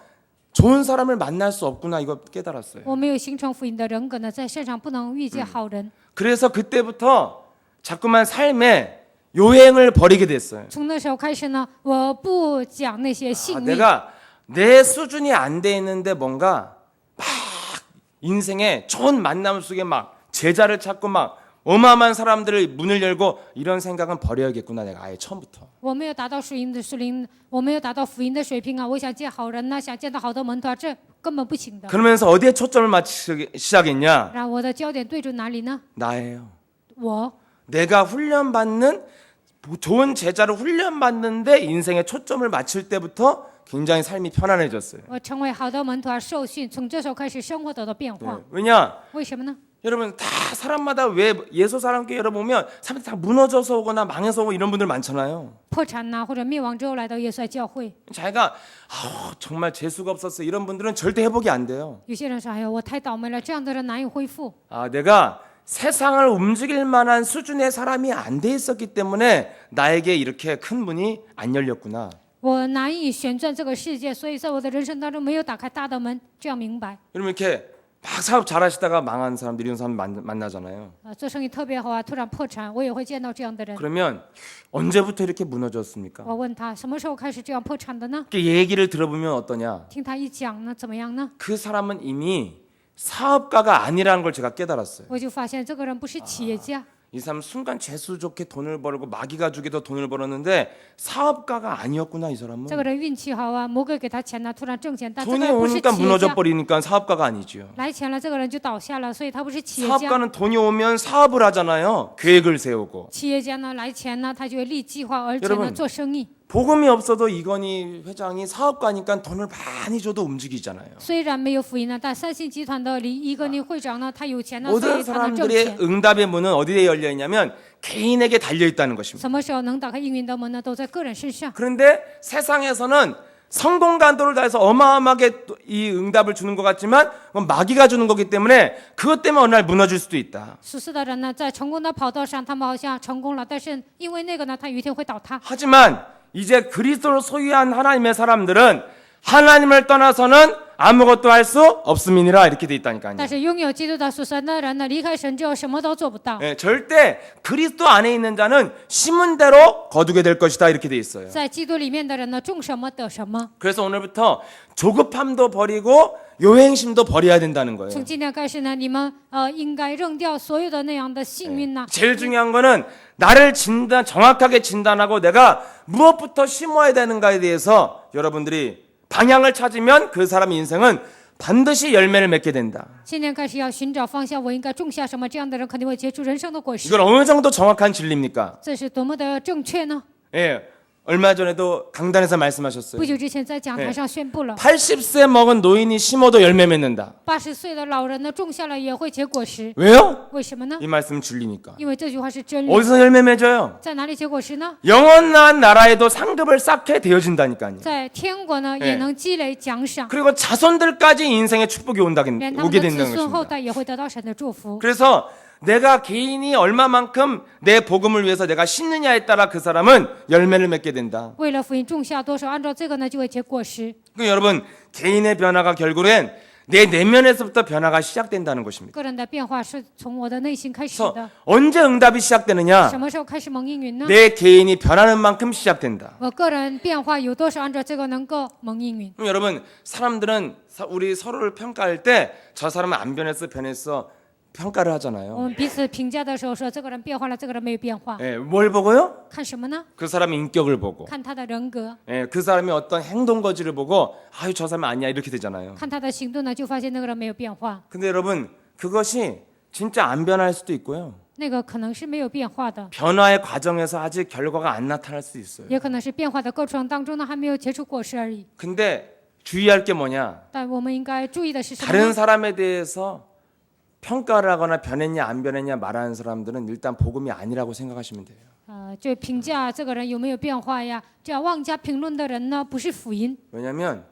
좋은 사람을 만날 수 없구나 이거 깨달았어요. 我没有形成福音的人格呢，在现场不能遇见好人。 그래서 그때부터 자꾸만 삶에 요행을 벌이게 됐어요. 从那时候开始呢，我不讲那些 아, 性命， 내가 내 수준이 안 돼 있는데 뭔가 막 인생에 좋은 만남 속에 막 제자를 찾고 막 어마어마한 사람들을 문을 열고 이런 생각은 버려야겠구나 내가 아예 처음부터. 我没有达到属灵的属灵，我没有达到福音的水平啊！我想见好人呐、想见到好的门徒啊，这根本不行的。 그러면서 어디에 초점을 맞추기 시작했냐? 然后我的焦点对准哪里呢？ 나예요. 我， 내가 훈련받는 좋은 제자를 훈련받는데 인생에 초점을 맞출 때부터 굉장히 삶이 편안해졌어요. 我成为好的门徒啊，受训，从这时候开始，生活得到变 네. 化。 왜냐? 为什么呢？ 여러분 다 사람마다 왜 예수 사람께 여러분 보면 사람들이 다 무너져서 오거나 망해서 오고 이런 분들 많잖아요. 破产呐、或者灭亡之后来到耶稣的教会， 자기가 정말 재수가 없었어 이런 분들은 절대 회복이 안 돼요. 有些人说：“哎呀，我太倒霉了，这样的人难以恢复。 아 내가 세상을 움직일 만한 수준의 사람이 안 돼 있었기 때문에 나에게 이렇게 큰 문이 안 열렸구나. 我难以旋转这个世界，所以在我的人生当中没有打开大的门。”这样明白。 여러분 이렇게 막 사업 잘하시다가 망한 사람들 이런 사람 만나잖아요. 做生意特别好啊，突然破产，我也会见到这样的人。 그러면 언제부터 이렇게 무너졌습니까? 我问他什么时候开始这样破产的呢？ 그 얘기를 들어보면 어떠냐? 听他一讲呢，怎么样呢？ 그 사람은 이미 사업가가 아니라는 걸 제가 깨달았어요. 我就发现这个人不是企业家， 이 사람 순간 재수 좋게 돈을 벌고 마귀가 죽여도 돈을 벌었는데 사업가가 아니었구나 이 사람은. 这个人运气好啊，魔鬼给他钱呢，突然挣钱，但这个 돈이 人不是 오니까 企业 무너져 家。 버리니까 사업가가 아니지요. 来钱了，这个人就倒下了，所以他不是企业家。 사업가는 돈이 오면 사업을 하잖아요. 계획을 세우고. 企业家呢，来钱呢，他就会立计划，而且 여러분 呢，做生意。 복음이 없어도 이건희 회장이 사업가니까 돈을 많이 줘도 움직이잖아요. 虽然没有福音呢，但三星集团的一个会长呢，他有钱呢，所 모든 以他能挣 사람들의 钱。 응답의 문은 어디에 열려 있냐면 개인에게 달려 있다는 것입니다. 什么时候能打开应允的门呢？都在个人身上。 그런데 세상에서는 성공 간도를 다해서 어마어마하게 이 응답을 주는 것 같지만 그건 마귀가 주는 거기 때문에 그것 때문에 어느 날 무너질 수도 있다. 属世的人呢，在成功的跑道上，他们好像成功了，但是因为那个呢，他有一天会倒塌。 하지만 이제 그리스도를 소유한 하나님의 사람들은 하나님을 떠나서는 아무것도 할 수 없음이니라 이렇게 돼 있다니까요. 但是拥有基督的属神的人呢，离开神之后什么都做不到。 예, 절대 그리스도 안에 있는 자는 심은 대로 거두게 될 것이다 이렇게 돼 있어요. 在基督里面的人呢，种什么得什么。 그래서 오늘부터 조급함도 버리고 요행심도 버려야 된다는 거예요. 从今天开始呢，你们应该扔掉所有的那样的幸运呐。 제일 중요한 거는 나를 정확하게 진단하고 내가 무엇부터 심어야 되는가에 대해서 여러분들이 방향을 찾으면 그 사람의 인생은 반드시 열매를 맺게 된다. 今天开始要寻找方向，我应该种下什么？这样的人肯定会结出人生的果实。 이걸 어느 정도 정확한 진리입니까? 这是多么的正确呢？ 예, 얼마 전에도 강단에서 말씀하셨어요. 不久之前在讲台上宣布了， 80세 먹은 노인이 심어도 열매 맺는다. 80岁的老人呢，种下了也会结果实。 왜요? 为什么呢？ 이 말씀은 진리니까. 因为这句话是真理。 어디서 열매 맺어요? 在哪里结果实呢？ 영원한 나라에도 상급을 쌓게 되어진다니까요. 在天国呢，也能积累奖赏， 그리고 자손들까지 인생의 축복이 连他们 오게 的子 된다는 孙后 것입니다. 代也会得到神的祝福。 그래서 내가 개인이 얼마만큼 내 복음을 위해서 내가 심느냐에 따라 그 사람은 열매를 맺게 된다. 为了福音种下多少，按照这个呢就会结果实。 그 여러분 개인의 변화가 결국엔 내 내면에서부터 변화가 시작된다는 것입니다. 个人的变化是从我的内心开始 그래서 的。 언제 응답이 시작되느냐? 什么时候开始蒙应允呢？ 내 개인이 변하는 만큼 시작된다. 我个人变化有多少，按照这个能够蒙应允。 그럼 여러분 사람들은 우리 서로를 평가할 때 저 사람은 안 변했어 평가를 我 하잖아요. 们彼此评价的时候说，这个人变化了，这个人没有变化。 예, 뭘 보고요? 看什么呢？ 그 사람의 인격을 보고, 看他的人格， 예, 그 사람이 어떤 행동 거지를 보고, 아유 저 사람 아니야 이렇게 되잖아요. 看他的行动呢，就发现那个人没有变化。 근데 여러분 그것이 진짜 안 변할 수도 있고요. 那个可能是没有变化的， 변화의 과정에서 아직 결과가 안 나타날 수 있어요. 也可能是变化的过程当中呢，还没有结出果实而已。 근데 주의할 게 뭐냐? 但我们应该注意的是什么 다른 呢？ 사람에 대해서 평가를 하거나 변했냐 안 변했냐 말하는 사람들은 일단 복음이 아니라고 생각하시면 돼요. 就评价这个人有没有变化呀？这样妄加评论的人呢，不是福音。 왜냐하면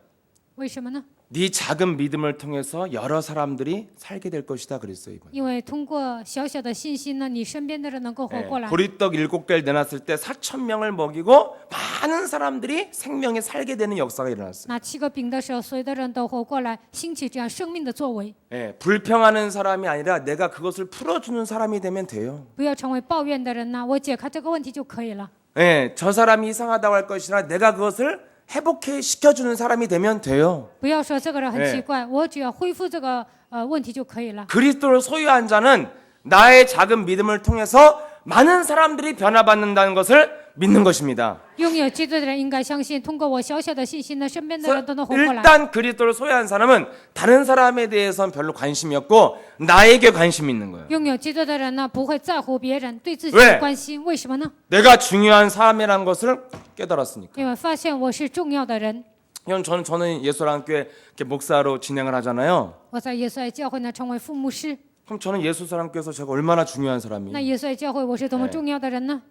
为什么呢？ 네 작은 믿음을 통해서 여러 사람들이 살게 될 것이다 그랬어요. 이번. 因为通过小小的信心呢，你身边的人能够活过来。 보리떡 7개를 내놨을 때 4,000명을 먹이고 많은 사람들이 생명에 살게 되는 역사가 일어났어요. 拿7个饼的时候，所有的人都活过来，兴起这样生命的作为。 예, 불평하는 사람이 아니라 내가 그것을 풀어주는 사람이 되면 돼요. 不要成为抱怨的人呢，我解开这个问题就可以了。 예, 저 사람이 이상하다고 할 것이라 내가 그것을 회복해 시켜주는 사람이 되면 돼요. 不要说这个人很奇怪，我只要恢复这个问题就可以了。 그리스도를 소유한 자는 나의 작은 믿음을 통해서 많은 사람들이 변화받는다는 것을 믿는 것입니다. 拥有基督的人应该相信，通过我小小的信心呢，身边的 그래서 人都能活过来。 일단 그리스도를 소유한 사람은 다른 사람에 대해서는 별로 관심이 없고 나에게 관심이 있는 거예요. 拥有基督的人呢，不会在乎别人，对自己 왜 不关心。为什么呢？ 내가 중요한 사람이라는 것을 깨달았으니까. 因为发现我是重要的人。 형 저는 예수사랑교회 이렇게 목사로 진행을 하잖아요. 我在耶稣爱教会呢，成为副牧师。 그럼 저는 예수사랑교회에서 제가 얼마나 중요한 那 사람이에요? 耶稣爱教会我是多么重要的人呢？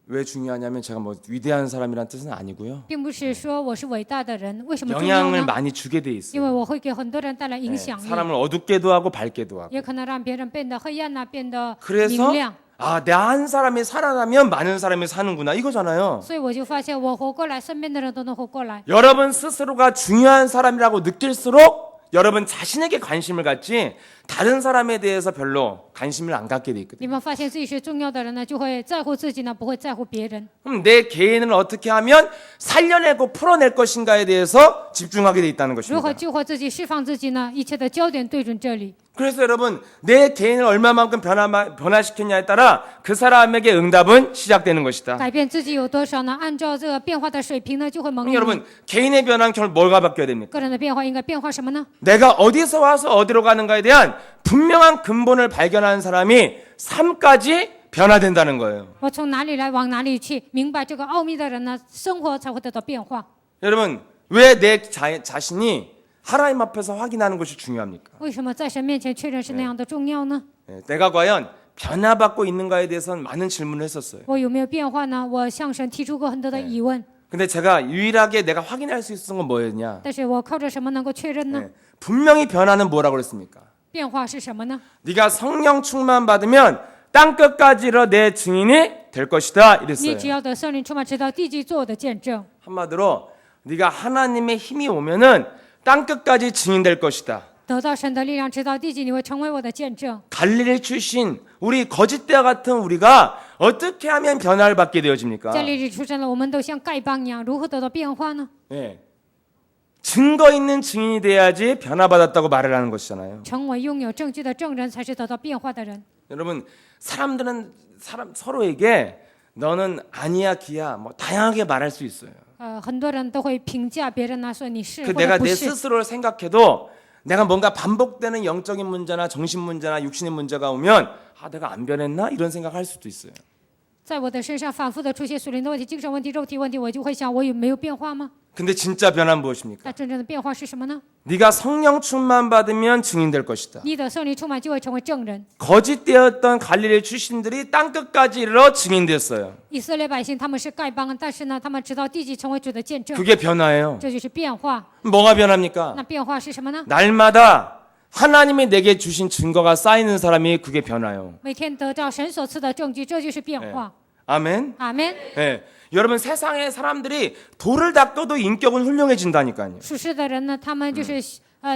왜 중요하냐면 제가 뭐 위대한 사람이란 뜻은 아니고요. 并不是说我是伟大的人，为什么重要 영향을 呢？ 많이 주게 돼 因 있어요. 为我会给很多人带来影 네, 响力， 사람을 어둡게도 하고 밝게도 하고. 也可能让别人变得黑暗呐，变得 그래서 明亮。 아, 내 한 사람이 살아나면 많은 사람이 사는구나 이거잖아요. 所以我就发现，我活过来，身边的人都能活过来。 여러분 스스로가 중요한 사람이라고 느낄수록 여러분 자신에게 관심을 갖지 다른 사람에 대해서 별로 관심을 안 갖게 돼 你 있거든요. 们发现自己是重要的人呢，就会在乎自己呢，不会在乎别人。 그럼 내 개인을 어떻게 하면 살려내고 풀어낼 것인가에 대해서 집중하게 돼 있다는 如 것입니다. 何救活自己、释放自己呢？一切的焦点对准这里。 그래서 여러분 내 개인을 얼마만큼 변화시켰냐에 따라 그 사람에게 응답은 시작되는 것이다. 改变自己有多少呢？按照这个变化的水平呢，就会蒙 그럼 应允。 여러분 개인의 변화는 결국 뭐가 바뀌어야 됩니까? 个人的变化应该变化什么呢？ 내가 어디서 와서 어디로 가는가에 대한 분명한 근본을 발견하는 사람이 삶까지 변화된다는 거예요. 我从哪里来，往哪里去？明白这个奥秘的人呢，生活才会得到变化。 여러분 왜 내 자신이 하나님 앞에서 확인하는 것이 중요합니까? 为什么在神面前确认是那样的重要呢？ 내가 과연 변화받고 있는가에 대해서는 많은 질문을 했었어요. 我有没有变化呢？我向神提出过很多的疑问， 근데 제가 유일하게 내가 확인할 수 있었던 건 뭐였냐? 但是我靠着什么能够确认呢？ 분명히 변화는 뭐라고 그랬습니까? 变化是什么呢？ 네가 성령 충만 받으면 땅 끝까지 이르러 내 증인이 될 것이다 你 이랬어요. 只要得圣灵充满，直到地极做我的见证。 한마디로 네가 하나님의 힘이 오면은 땅 끝까지 증인될 것이다. 得到神的力量，直到地极，你会成为我的见证。 갈릴리 출신 우리 거짓대와 같은 우리가 어떻게 하면 변화를 받게 되어집니까? 加利利出生了，我们都像丐帮一样，如何得到变化呢？ 예. 증거 있는 증인이 돼야지 변화받았다고 말을 하는 것이잖아요. 成为拥有证据的证人，才是得到变化的人。 여러분 사람들은 서로에게 너는 아니야 기야 뭐 다양하게 말할 수 있어요. 很多人都会评价别人呢，说你是 그 或 내가 者不 내 是。 스스로를 생각해도 내가 뭔가 반복되는 영적인 문제나 정신 문제나 육신의 문제가 오면 아 내가 안 변했나 이런 생각할 수도 있어요. 在我的身上反复的出现属灵的问题、精神问题、肉体问题，我就会想，我有没有变化吗？ 근데 진짜 변화는 무엇입니까? 那真正的变化是什么呢？ 네가 성령 충만 받으면 증인될 것이다. 你的圣灵充满，就会成为证人。 거짓되었던 갈릴리 출신들이 땅 끝까지 이르러 증인됐어요. 以色列百姓他们是丐帮，但是呢，他们直到地极成为主的见证， 그게 변화예요. 这就是变化。 뭐가 변합니까? 那变化是什么呢？ 날마다 하나님이 내게 주신 증거가 쌓이는 사람이 그게 변화요. 每天得到神所赐的证据，这就是变化。 아멘. 阿门。 예. 여러분 세상의 사람들이 돌을 닦아도 인격은 훌륭해진다니까요. 属世的人呢，他们就是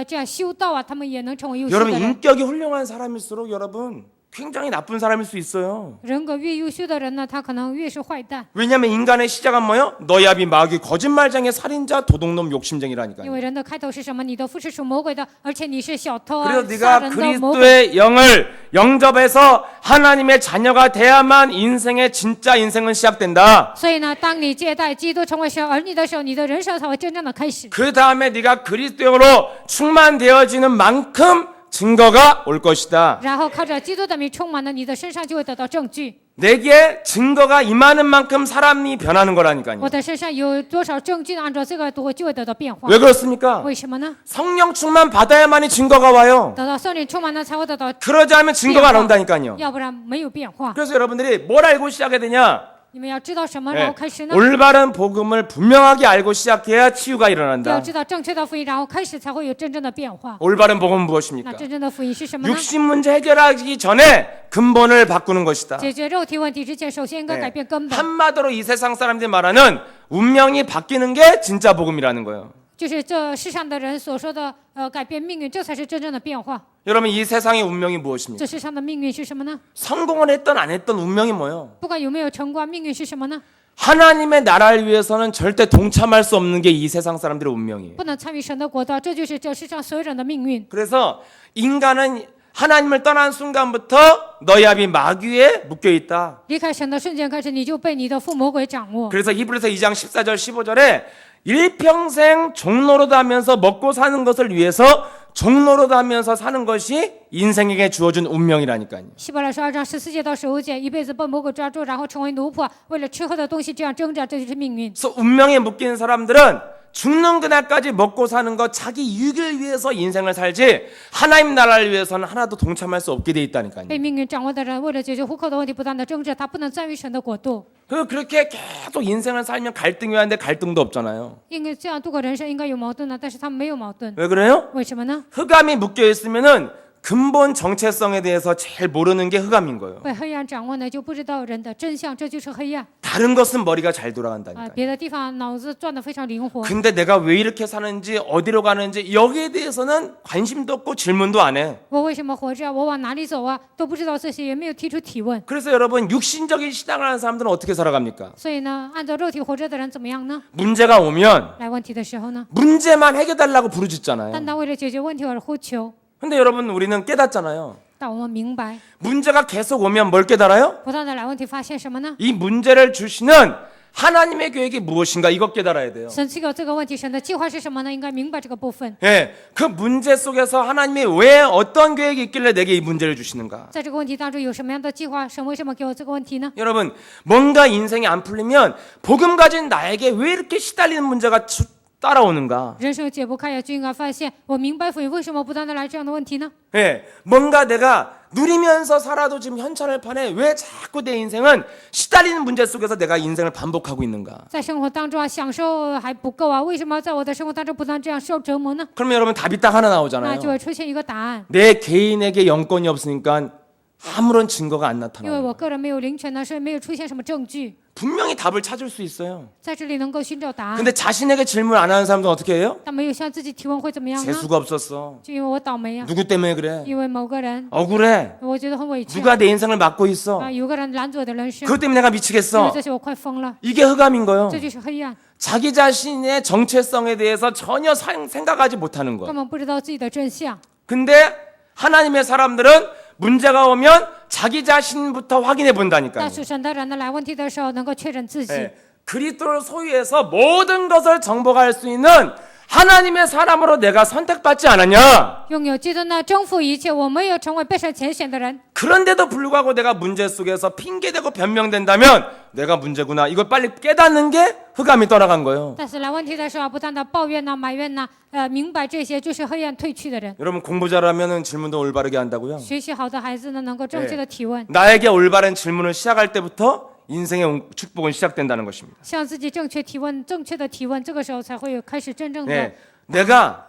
这样修道啊，他们也能成为优秀 여러분 的人。 인격이 훌륭한 사람일수록 여러분 굉장히 나쁜 사람일 수 있어요. 人格越优秀的人呢，他可能越是坏蛋。 왜냐하면 인간의 시작은 뭐요? 너야비 마귀 거짓말쟁이 살인자 도둑놈 因 욕심쟁이라니까요. 为人的开头是什么？你的父是属魔鬼的，而且你是小偷啊， 그래서 杀 네가 人的魔鬼。 그리스도의 영을 영접해서 하나님의 자녀가 돼야만 인생의 진짜 인생은 시작된다. 所以呢，当你接待基督成为神儿女的时候，你的人生才会真正的开始。 그 다음에 네가 그리스도의 영으로 충만되어지는 만큼 증거가 올 것이다. 然后靠着基督的名充满了，你的身上就会得到证据。 내게 증거가 임하는 만큼 사람이 변하는 거라니까요. 我的身上有多少证据呢？按照这个就会得到变化。 왜 그렇습니까? 为什么呢？ 성령 충만 받아야만이 증거가 와요. 得到圣灵充满了，才会得到， 그러지 않으면 증거가 안 온다니까요. 要不然没有变化。 그래서 여러분들이 뭘 알고 시작해야 되냐? 你们要知道什么， 네. 然后开始呢？ 올바른 복음을 분명하게 알고 시작해야 치유가 要 일어난다. 知道正确的福音，然后开始才会有真正的变化。 올바른 복음은 那 무엇입니까? 真正的福音是什么呢？ 육신 문제 해결하기 전에 근본을 바꾸는 것이다. 解决肉体问题之前，首先应该改变根本， 한마디로 이 세상 사람들이 말하는 운명이 바뀌는 게 진짜 복음이라는 거예요. 就是这世上的人所说的改变命运，这才是真正的变化。 여러분 이 세상의 운명이 무엇입니까? 这世上的命运是什么呢？ 성공을 했던 안 했던 운명이 뭐예요? 不管有没有成功，命运是什么呢？ 하나님의 나라를 위해서는 절대 동참할 수 없는 게 이 세상 사람들의 운명이에요. 不能参与神的国度，这就是这世上所有人的命运。 그래서 인간은 하나님을 떠난 순간부터 너희 앞이 마귀에 묶여 있다. 离开神的瞬间开始，你就被你的父魔鬼掌握。 그래서 히브리서 2장 14절 15절에 일평생 종노릇하면서 먹고 사는 것을 위해서 종노릇하면서 사는 것이 인생에게 주어진 운명이라니까요. 希伯来书2章14节到15节，一辈子被魔鬼抓住，然后成为奴仆，为了吃喝的东西这样挣扎，这就是命运。 그래서 운명에 묶인 사람들은 죽는 그날까지 먹고 사는 것 자기 이익을 위해서 인생을 살지 하나님 나라를 위해서는 하나도 동참할 수 없게 돼 있다니까요. 被命运掌握的人，为了解决户口的问题，不断的争执，他不能参与神的国度。 그렇게 계속 인생을 살면 갈등이 왔는데 갈등도 없잖아요. 应该这样度过人生，应该有矛盾的，但是他们没有矛盾， 왜 그래요? 为什么呢？ 흑암이 묶여 있으면은 근본 정체성에 대해서 제일 모르는 게 흑암인 거예요. 被黑暗掌握呢，就不知道人的真相，这就是黑暗 다른 것은 머리가 잘 啊、 돌아간다니까요. 别的地方脑子转得非常灵活， 근데 내가 왜 이렇게 사는지 어디로 가는지 여기에 대해서는 관심도 없고 질문도 안 해. 我为什么活着？我往哪里走啊？都不知道这些，也没有提出提问。 그래서 여러분 육신적인 신앙을 하는 사람들은 어떻게 살아갑니까? 所以呢，按照肉体活着的人怎么样呢？ 문제가 오면 来问题的时候呢， 문제만 해결달라고 부르짖잖아요. 单单为了解决问题而呼求。 근데 여러분 우리는 깨닫잖아요. 但我们明白， 문제가 계속 오면 뭘 깨달아요? 不断的来问题，发现什么呢？ 이 문제를 주시는 하나님의 계획이 무엇인가 이거 깨달아야 돼요. 神赐给我这个问题，神的计划是什么呢？应该明白这个部分。 예, 그 문제 속에서 하나님이 왜 어떤 계획이 있길래 내게 이 문제를 주시는가? 在这个问题当中有什么样的计划？神为什么给我这个问题呢？ 여러분 뭔가 인생이 안 풀리면 복음 가진 나에게 왜 이렇게 시달리는 문제가 따라오는가? 人生解不开呀，就应该发现，我明白福音为什么不断的来这样的问题呢？ 예, 뭔가 내가 누리면서 살아도 지금 현찰을 파네 왜 자꾸 내 인생은 시달리는 문제 속에서 내가 인생을 반복하고 있는가? 在生活当中啊，享受还不够啊，为什么在我的生活当中不断这样受折磨呢？ 그러면 여러분 답이 딱 하나 那 나오잖아요. 就会出现一个答案， 내 개인에게 영권이 없으니까 아무런 증거가 안 因为 나타나요. 我个人没有灵权呢，所以没有出现什么证据， 분명히 답을 찾을 수 있어요. 在这里能够寻找答案。 근데 자신에게 질문 안 하는 사람들은 어떻게 해요? 但没有向自己提问会怎么样呢？ 재수가 없었어. 就因为我倒霉呀、 누구 때문에 그래? 因为某个人， 억울해. 我觉得很委屈。 누가 내 인생을 막고 있어? 啊，有个人拦住我的人生， 그것 때문에 내가 因为 미치겠어. 这些我快疯了， 이게 흑암인 거예요. 这就是黑暗， 자기 자신의 정체성에 대해서 전혀 생각하지 못하는 根 거예요. 本不知道自己的真相。 근데 하나님의 사람들은 문제가 오면 자기 자신부터 확인해 但 본다니까요. 属神的人呢，来问题的时候能够确认自己。 예, 그리스도를 소유해서 모든 것을 정복할 수 있는 하나님의 사람으로 내가 선택받지 않았냐? 拥有基督呢，征服一切，我没有成为被神拣选的人。 그런데도 불구하고 내가 문제 속에서 핑계대고 변명된다면 내가 문제구나. 이걸 빨리 깨닫는 게 흑암이 떠나간 거예요. 但是来问题的时候，不断的抱怨呐、埋怨呐，明白这些就是黑暗退去的人。 여러분 공부 잘하면 질문도 올바르게 한다고요? 学习好的孩子呢，能够正确的提问， 나에게 올바른 질문을 시작할 때부터 인생의 축복은 시작된다는 것입니다. 向自己正确提问，正确的提问，这个时候才会有开始真正的 네, 내가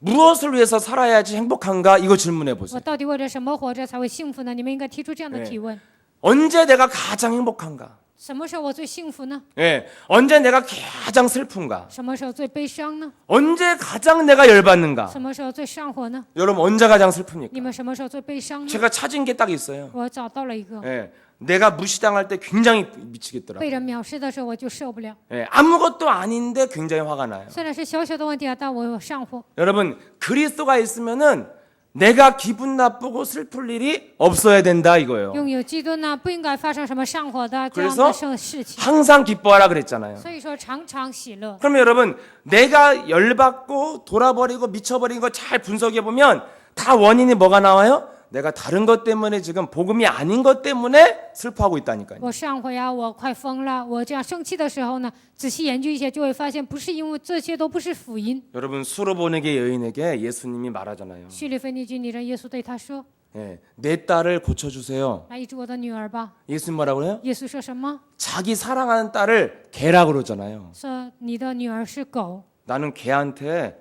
무엇을 위해서 살아야지 행복한가? 이거 질문해 我 보세요. 到底为了什么活着才会幸福呢？你们应该提出这样的提问： 언제 내가 가장 행복한가? 什么时候我最幸福呢？ 예, 언제 내가 가장 슬픈가? 什么时候最悲伤呢？ 언제 가장 내가 열받는가? 什么时候最上火呢？ 여러분 언제 가장 슬픕니까? 你们什么时候最悲伤呢？ 제가 찾은 게 딱 있어요. 我找到了一个， 예, 내가 무시당할 때 굉장히 미치겠더라고요. 被人藐视的时候我就受不了。 예, 아무것도 아닌데 굉장히 화가 나요. 虽然是小小的问题啊，但我上火。 여러분 그리스도가 있으면은 내가 기분 나쁘고 슬플 일이 없어야 된다 이거예요. 拥有基督呢，不应该发生什么上火的这 그래서 样的事情。 항상 기뻐하라 그랬잖아요. 所以说，常常喜乐。 그러면 여러분 내가 열받고 돌아버리고 미쳐버린 거 잘 분석해 보면 다 원인이 뭐가 나와요? 내가 다른 것 때문에 지금 복음이 아닌 것 때문에 슬퍼하고 있다니까요. 我上火呀，我快疯了。我这样生气的时候呢，仔细研究一下，就会发现不是因为这些都不是福音。 여러분 수로보내게 여인에게 예수님이 말하잖아요. 叙利腓尼基女人，耶稣对她说 예, 내 딸을 고쳐주세요. ：“来医治我的女儿吧。 예수님 뭐라고 그래요? 耶稣说什么？ 자기 사랑하는 딸을 개라 그러잖아요. 说你的女儿是狗。 나는 개한테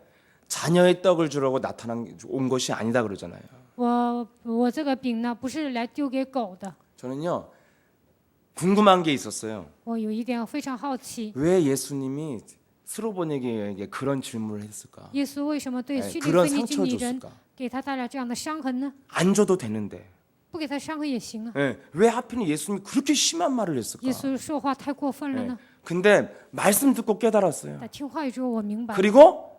자녀의 떡을 주려고 온 것이 아니다 그러잖아요. 我这个饼呢，不是来丢给狗的。 저는요 궁금한 게 있었어요. 我有一点非常好奇， 왜 예수님이 스로보네게에게 그런 질문을 했을까? 耶稣为什么对 예, 叙利 그런 腓尼基 상처를 女人 줬을까? 给她带来这样的伤痕呢？ 안 줘도 되는데 不给她伤痕也行啊。 예, 왜 하필 예수님이 그렇게 심한 말을 했을까? 耶稣说话太过分了 예, 呢。 근데 말씀 듣고 깨달았어요. 但听话语之后，我明白。 그리고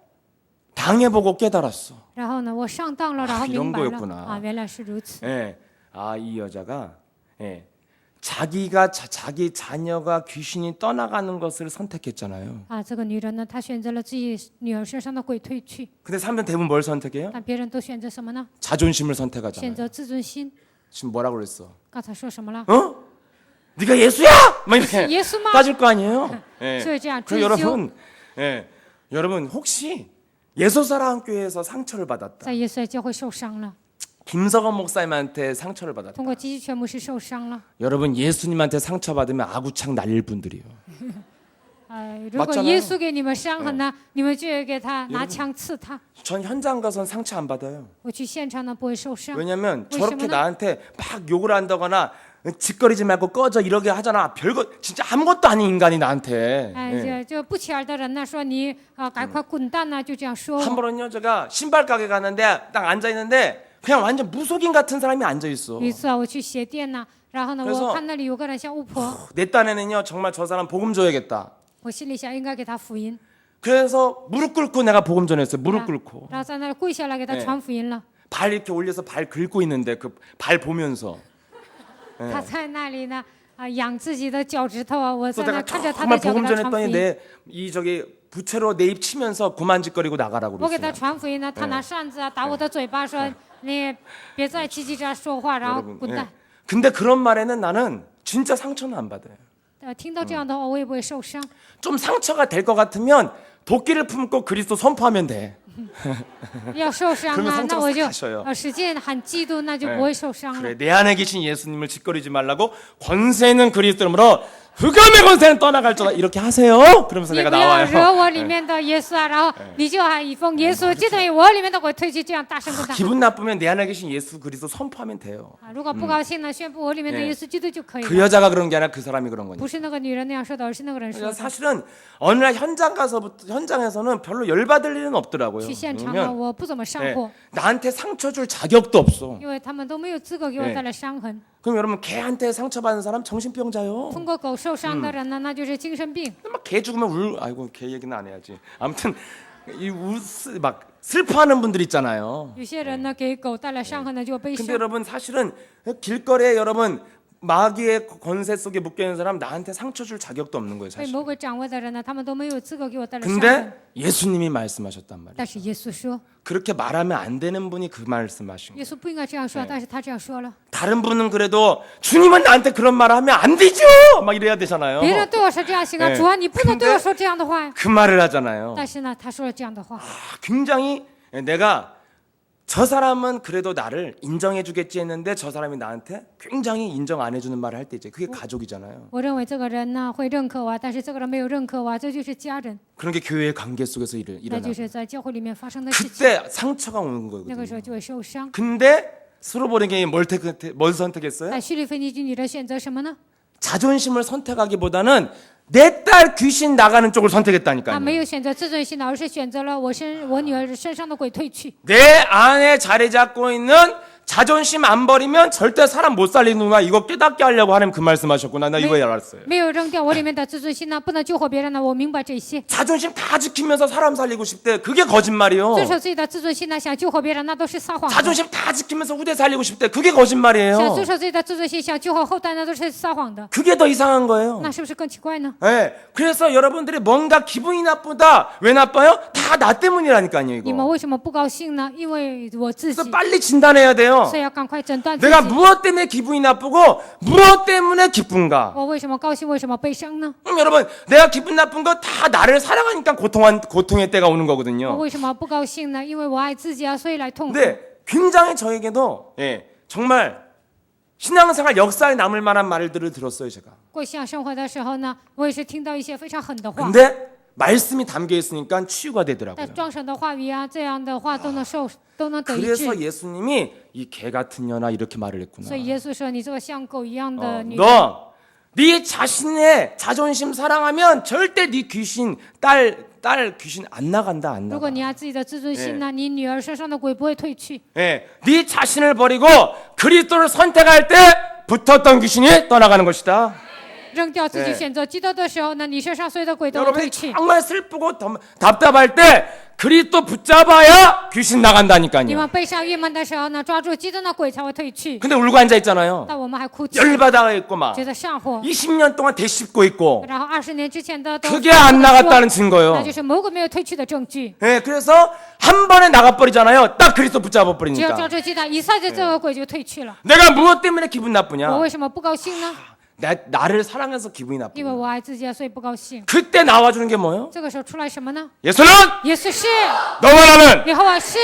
당해보고 깨달았어. 然后呢，我上当了，然后 이런 明白了 거였구나 啊，原来是如此。 예, 이 여자가 자기가 자기 자녀가 귀신이 떠나가는 것을 선택했잖아요. 啊，这个女人呢，她选择了自己女儿身上的鬼退去， 근데 사람들 대부분 뭘 선택해요? 但别人都选择什么呢？ 자존심을 选 선택하잖아요. 择自尊心。 지금 뭐라고 그랬어? 刚才说什么了？ 어? 네가 예수야? 막 是 이렇게 耶稣吗？ 따질 거 아니에요? 예. 所以这样 그 追究， 여러분 혹시 예소사랑교회에서 상처를 받았다. 在耶稣的教会受伤了， 김석원 목사님한테 상처를 받았다. 通过基督全牧师受伤了。 여러분 예수님한테 상처 받으면 아구창 날릴 분들이요. 如果 맞잖아요 耶稣给你们伤痕呢，你们就会给他拿枪刺他。 전 현장 가선 상처 안 받아요. 我去现场呢不会受伤， 왜냐면 왜 저렇게 시험하나? 나한테 막 욕을 한다거나 짓거리지 말고 꺼져 이러게 하잖아. 별거 진짜 아무것도 아닌 인간이 나한테. 哎，就不起眼的人呢说你赶快滚蛋呢，就这样说我。 한 번은요 제가 신발 가게 갔는데 딱 앉아 있는데 그냥 완전 무속인 같은 사람이 앉아 있어. 有一次啊，我去鞋店呢，然后呢， 그래서 我看那里有个人像巫婆， 내 딴에는요 정말 저 사람 복음 줘야겠다. 我心里想应该给他福音， 그래서 무릎 꿇고 내가 복음 전했어요. 무릎 꿇고 然后在那儿跪下来给他 네 传福音了。 발 이렇게 올려서 발 긁고 있는데 그 발 보면서 他在那里呢养自己的脚趾头啊，我 또 在那 내가 儿看着他的 정말 脚给 복음 他传福 전했더니 音。 내 이 저기 부채로 내 입 치면서 그만 짓거리고 나가라고 我给他 그랬어요. 传福音呢，他拿扇子打我的嘴巴，说你别再叽叽喳说话，然后 여러분, 滚蛋。 근데 그런 말에는 나는 진짜 상처는 안 받아요. 听到这样的话，我也不会受伤。 좀 상처가 될 것 같으면 도끼를 품고 그리스도 선포하면 돼. 要受伤 그러면 啊， 상처가 那我就 싹 가셔요. 使劲喊基督，那就不会受伤了。 그래 내 안에 계신 예수님을 짓거리지 말라고 권세 있는 그리스도 이름으로 흑암의 권세는 떠나갈지어다 이렇게 하세요. 그러면서 你 내가 不要惹 나와요. 我里面的耶稣啊，然后你就喊一奉耶稣，就等于我里面的鬼退去，这样大声跟他喊。 기분 나쁘면 내 안에 계신 예수 그리스도 선포하면 돼요. 如果不高兴呢，宣布我里面的耶稣基督就可以 그 了。 여자가 그런 게 아니라 그 사람이 그런 거니까. 不是那个女人那样说的，而是那个人说 그러니까 的。 사실은 어느 날 현장에서는 별로 열받을 일은 없더라고요. 去现场呢， 왜냐면 我不怎么上 네, 火， 나한테 상처 줄 자격도 없어. 因为他们都没有资格给我带来伤痕。 그럼 여러분 개한테 상처받은 사람 정신병자요. 通过狗受伤的人呢，那就是精神病。 막 개 죽으면 아이고 개 얘기는 안 해야지. 아무튼 막 슬퍼하는 분들 있잖아요. 有些人呢，给狗带来伤痕呢，就悲 근데 伤。 여러분 사실은 길거리에 여러분 마귀의 권세 속에 묶여 있는 사람 나한테 상처 줄 자격도 없는 거예요, 被 사실. 魔鬼掌握的人呢，他们都没有资格给我带来伤痕。 근데 예수님이 말씀하셨단 말이에요. 但是耶稣说， 그렇게 말하면 안 되는 분이 그 말씀하신 거예요. 耶稣不应该这样说，但是他这样说了。 다른 분은 그래도 주님은 나한테 그런 말을 하면 안 되죠. 막 이래야 되잖아요. 别人对我说这样行啊， 네 主啊，你不能对我说这样的话呀。 그 말을 하잖아요. 但是呢，他说了这样的话， 굉장히 내가 저 사람은 그래도 나를 인정해 주겠지 했는데 저 사람이 나한테 굉장히 인정 안 해주는 말을 할 때 이제 그게 가족이잖아요. 我认为这个人呢会认可我，但是这个人没有认可我，这就是家人， 그런 게 교회의 관계 속에서 那 일어나. 就是在教会里面发生的事情。 그때 상처가 오는 那个时 거거든요. 候就会受伤。 근데 스로보링이 뭘 선택했어요? 但叙利腓尼基女的选择什么呢？ 자존심을 선택하기보다는 내 딸 귀신 나가는 쪽을 她 선택했다니까요. 没有选择自尊心的，而是选择了我女儿身上的鬼退去。 내 안에 자리 잡고 있는 자존심 안 버리면 절대 사람 못 살리는구나. 이거 깨닫게 하려고 하나님 그 말씀하셨구나. 나 이거 알았어요. 没有扔掉我里面的自尊心呢，不能救活别人呢。我明白这些。 자존심 다 지키면서 사람 살리고 싶대. 그게 거짓말이요. 遵守自己的自尊心呢，想救活别人，那都是撒谎的。 자존심 다 지키면서 후대 살리고 싶대. 그게 想 거짓말이에요. 遵守自己的自尊心，想救活后代，那都是撒谎的。 그게 더 이상한 거예요. 那是不是更奇怪呢？ 네, 그래서 여러분들이 뭔가 기분이 나쁘다. 왜 나빠요? 다 나 때문이라니까요, 你们 이거. 为什么不高兴呢？因为我自己 그래서 ， 빨리 진단해야 돼요. 所以要赶快诊断自 내가 己。 무엇 때문에 기분이 나쁘고 무엇 때문에 기쁜가? 我为什么高兴？为什么悲伤呢？ 여러분, 내가 기분 나쁜 거 다 나를 사랑하니까 고통의 때가 오는 我 거거든요. 为什么不高兴呢？因为我爱自己啊，所以来痛苦。 근데 굉장히 저에게도 정말 신앙생활 역사에 남을 만한 말들을 들었어요, 제가. 过信仰生活的时候呢，我也是听到一些非常狠的话， 근데 말씀이 담겨 있으니까 치유가 但 되더라고요. 装神的话语啊，这样的话都能得医 그래서 治。 예수님이 이 개 같은 년아 이렇게 말을 했구나. 所以耶稣说：“你这个像狗一样的女人， 너 네 자신의 자존심 사랑하면 절대 네 귀신 딸 귀신 안 나간다 안 如果 나가. 你爱自己的自尊心呢，你女儿身上的鬼不会退去。 예, 네 자신을 버리고 그리스도를 선택할 때 붙었던 귀신이 떠나가는 것이다. 扔掉自己选择基督的时候呢，你身上所有的鬼都会 여러분이 退去。 정말 슬프고 답답할 때 그리스도 붙잡아야 귀신 你 나간다니까요. 们悲伤郁闷的时候呢，抓住基督的鬼才会退去。 근데 울고 앉아 있잖아요. 但我们还哭泣， 열받아 있고 막 觉得上火， 20년 동안 대씹고 있고 然后20年之前的都 그게 안 나갔다는 증거예요. 那就是魔鬼没有退去的证据。 예, 그래서 한 번에 나가버리잖아요. 딱 그리스도 붙잡아 只有 버리니까. 抓住鸡蛋，一下子这个鬼就退去了。 내가 무엇 때문에 기분 我 나쁘냐? 为什么不高兴呢？ 나를 사랑해서 기분이 因为 나쁘냐? 我爱自己啊，所以不高兴。 그때 나와주는 게 뭐예요? 这个时候出来什么呢？ 예수는 耶稣是， 너와 나는 耶和华是，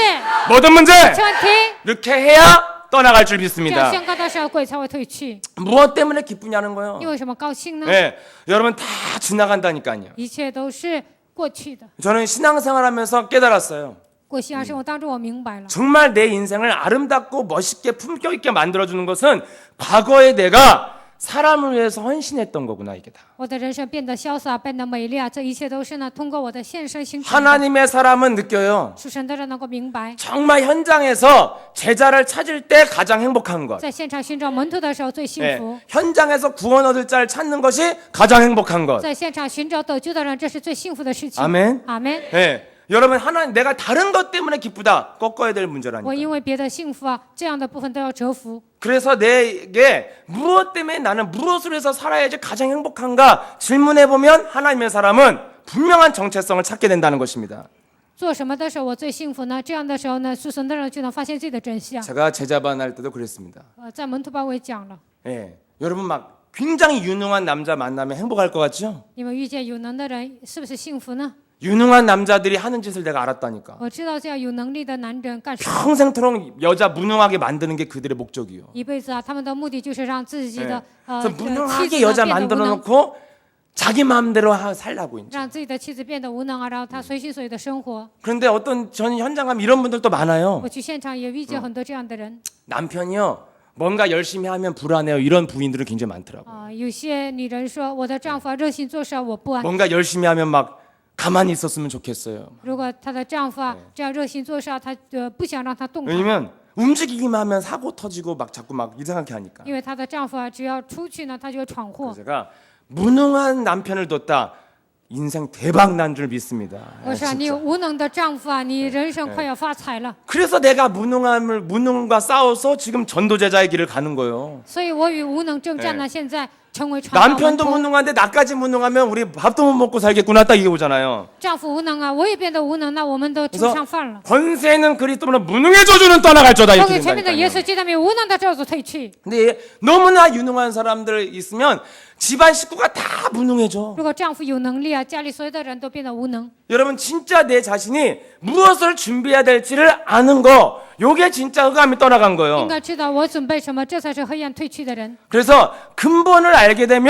모든 문제 这问题 이렇게 해야 떠나갈 줄 这样 믿습니다. 宣告的时候，鬼才会退去。 무엇 때문에 기쁘냐는 거예요. 因为什么高兴呢？ 네, 여러분 다 지나간다니까요. 一切都是过去的。 저는 신앙생활하면서 깨달았어요. 过信仰生活当中，我明白了， 정말 내 인생을 아름답고 멋있게 품격 있게 만들어주는 것은 과거에 내가 사람을 위해서 헌신했던 거구나 이게 다. 我的人生变得潇洒，变得美丽啊！这一切都是呢，通过我的献身形成的。 하나님의 사람은 느껴요. 属神的人能够明白， 정말 현장에서 제자를 찾을 때 가장 행복한 것. 在现场寻找门徒的时候最幸 예, 福， 현장에서 구원 얻을 자를 찾는 것이 가장 행복한 것. 在现场寻找得救的人，这是最幸福的事情。 아멘. 阿门。 예, 여러분 하나님 내가 다른 것 때문에 기쁘다 꺾어야 될 我 문제라니까. 因为别的幸福啊，这样的部分都要折服。 그래서 내게 무엇 때문에 나는 무엇을 해서 살아야지 가장 행복한가 질문해 보면 하나님의 사람은 분명한 정체성을 찾게 된다는 것입니다. 做什么的时候我最幸福呢？这样的时候呢，属神的人就能发现自己的真相。 제가 제자반 할 때도 그랬습니다. 在门徒班我也讲了， 예, 여러분 막 굉장히 유능한 남자 만나면 행복할 것 같죠? 你们遇见有能的人，是不是幸福呢？ 유능한 남자들이 하는 짓을 내가 알았다니까. 我知道这样有能力的男人干什么， 평생토록 여자 무능하게 만드는 게 그들의 목적이요. 一辈子啊，他们的目的就是让自己的 그래서 妻子 무능하게 呢 여자 变得无 만들어 能， 놓고 자기 마음대로 살라고 이제. 让自己的妻子变得无能啊，然后他随心所欲的生活。 그런데 어떤 전 현장 가면 이런 분들도 많아요. 我去现场也遇见很多这样的人 남편이요 뭔가 열심히 하면 불안해요. 이런 부인들은 굉장히 많더라고. 啊、有些女人说我的丈夫啊热心做事啊，我不安。 뭔가 열심히 하면 막 가만히 있었으면 좋겠어요. 如果她的丈夫啊这样热心做事啊，她不想让他动弹， 왜냐면 움직이기만 하면 사고 터지고 막 자꾸 막 이상하게 하니까. 因为她的丈夫啊只要出去呢，他就会闯祸 그래서 。 제가 무능한 남편을 뒀다. 인생 대박 난 줄 믿습니다. 我说你有无能的丈夫啊，你人生快要发财了。 그래서 내가 무능과 싸워서 지금 전도제자의 길을 가는 거예요. 所以我与无能征战呢，现在成为传道门 남편도 徒。 무능한데 나까지 무능하면 우리 밥도 못 먹고 살겠구나 딱 이게 오잖아요. 丈夫无能啊，我也变得无能，那我们都吃不上饭了。 권세는 그리스도로 무능의 저주는 떠나갈저다 交 이렇게 给前面的耶 된다니까요. 稣基督没有无能的咒诅退去。 근데 너무나 유능한 사람들 있으면 집안 식구가 다 무능해져. 如果丈夫有能力啊，家里所有的人都变得无能。 여러분 진짜 내 자신이 무엇을 준비해야 될지를 아는 거, 요게 진짜 흑암이 떠나간 应 거예요. 该知道我准备什么，这才是黑暗退去的人。 그래서 근본을 알게 되면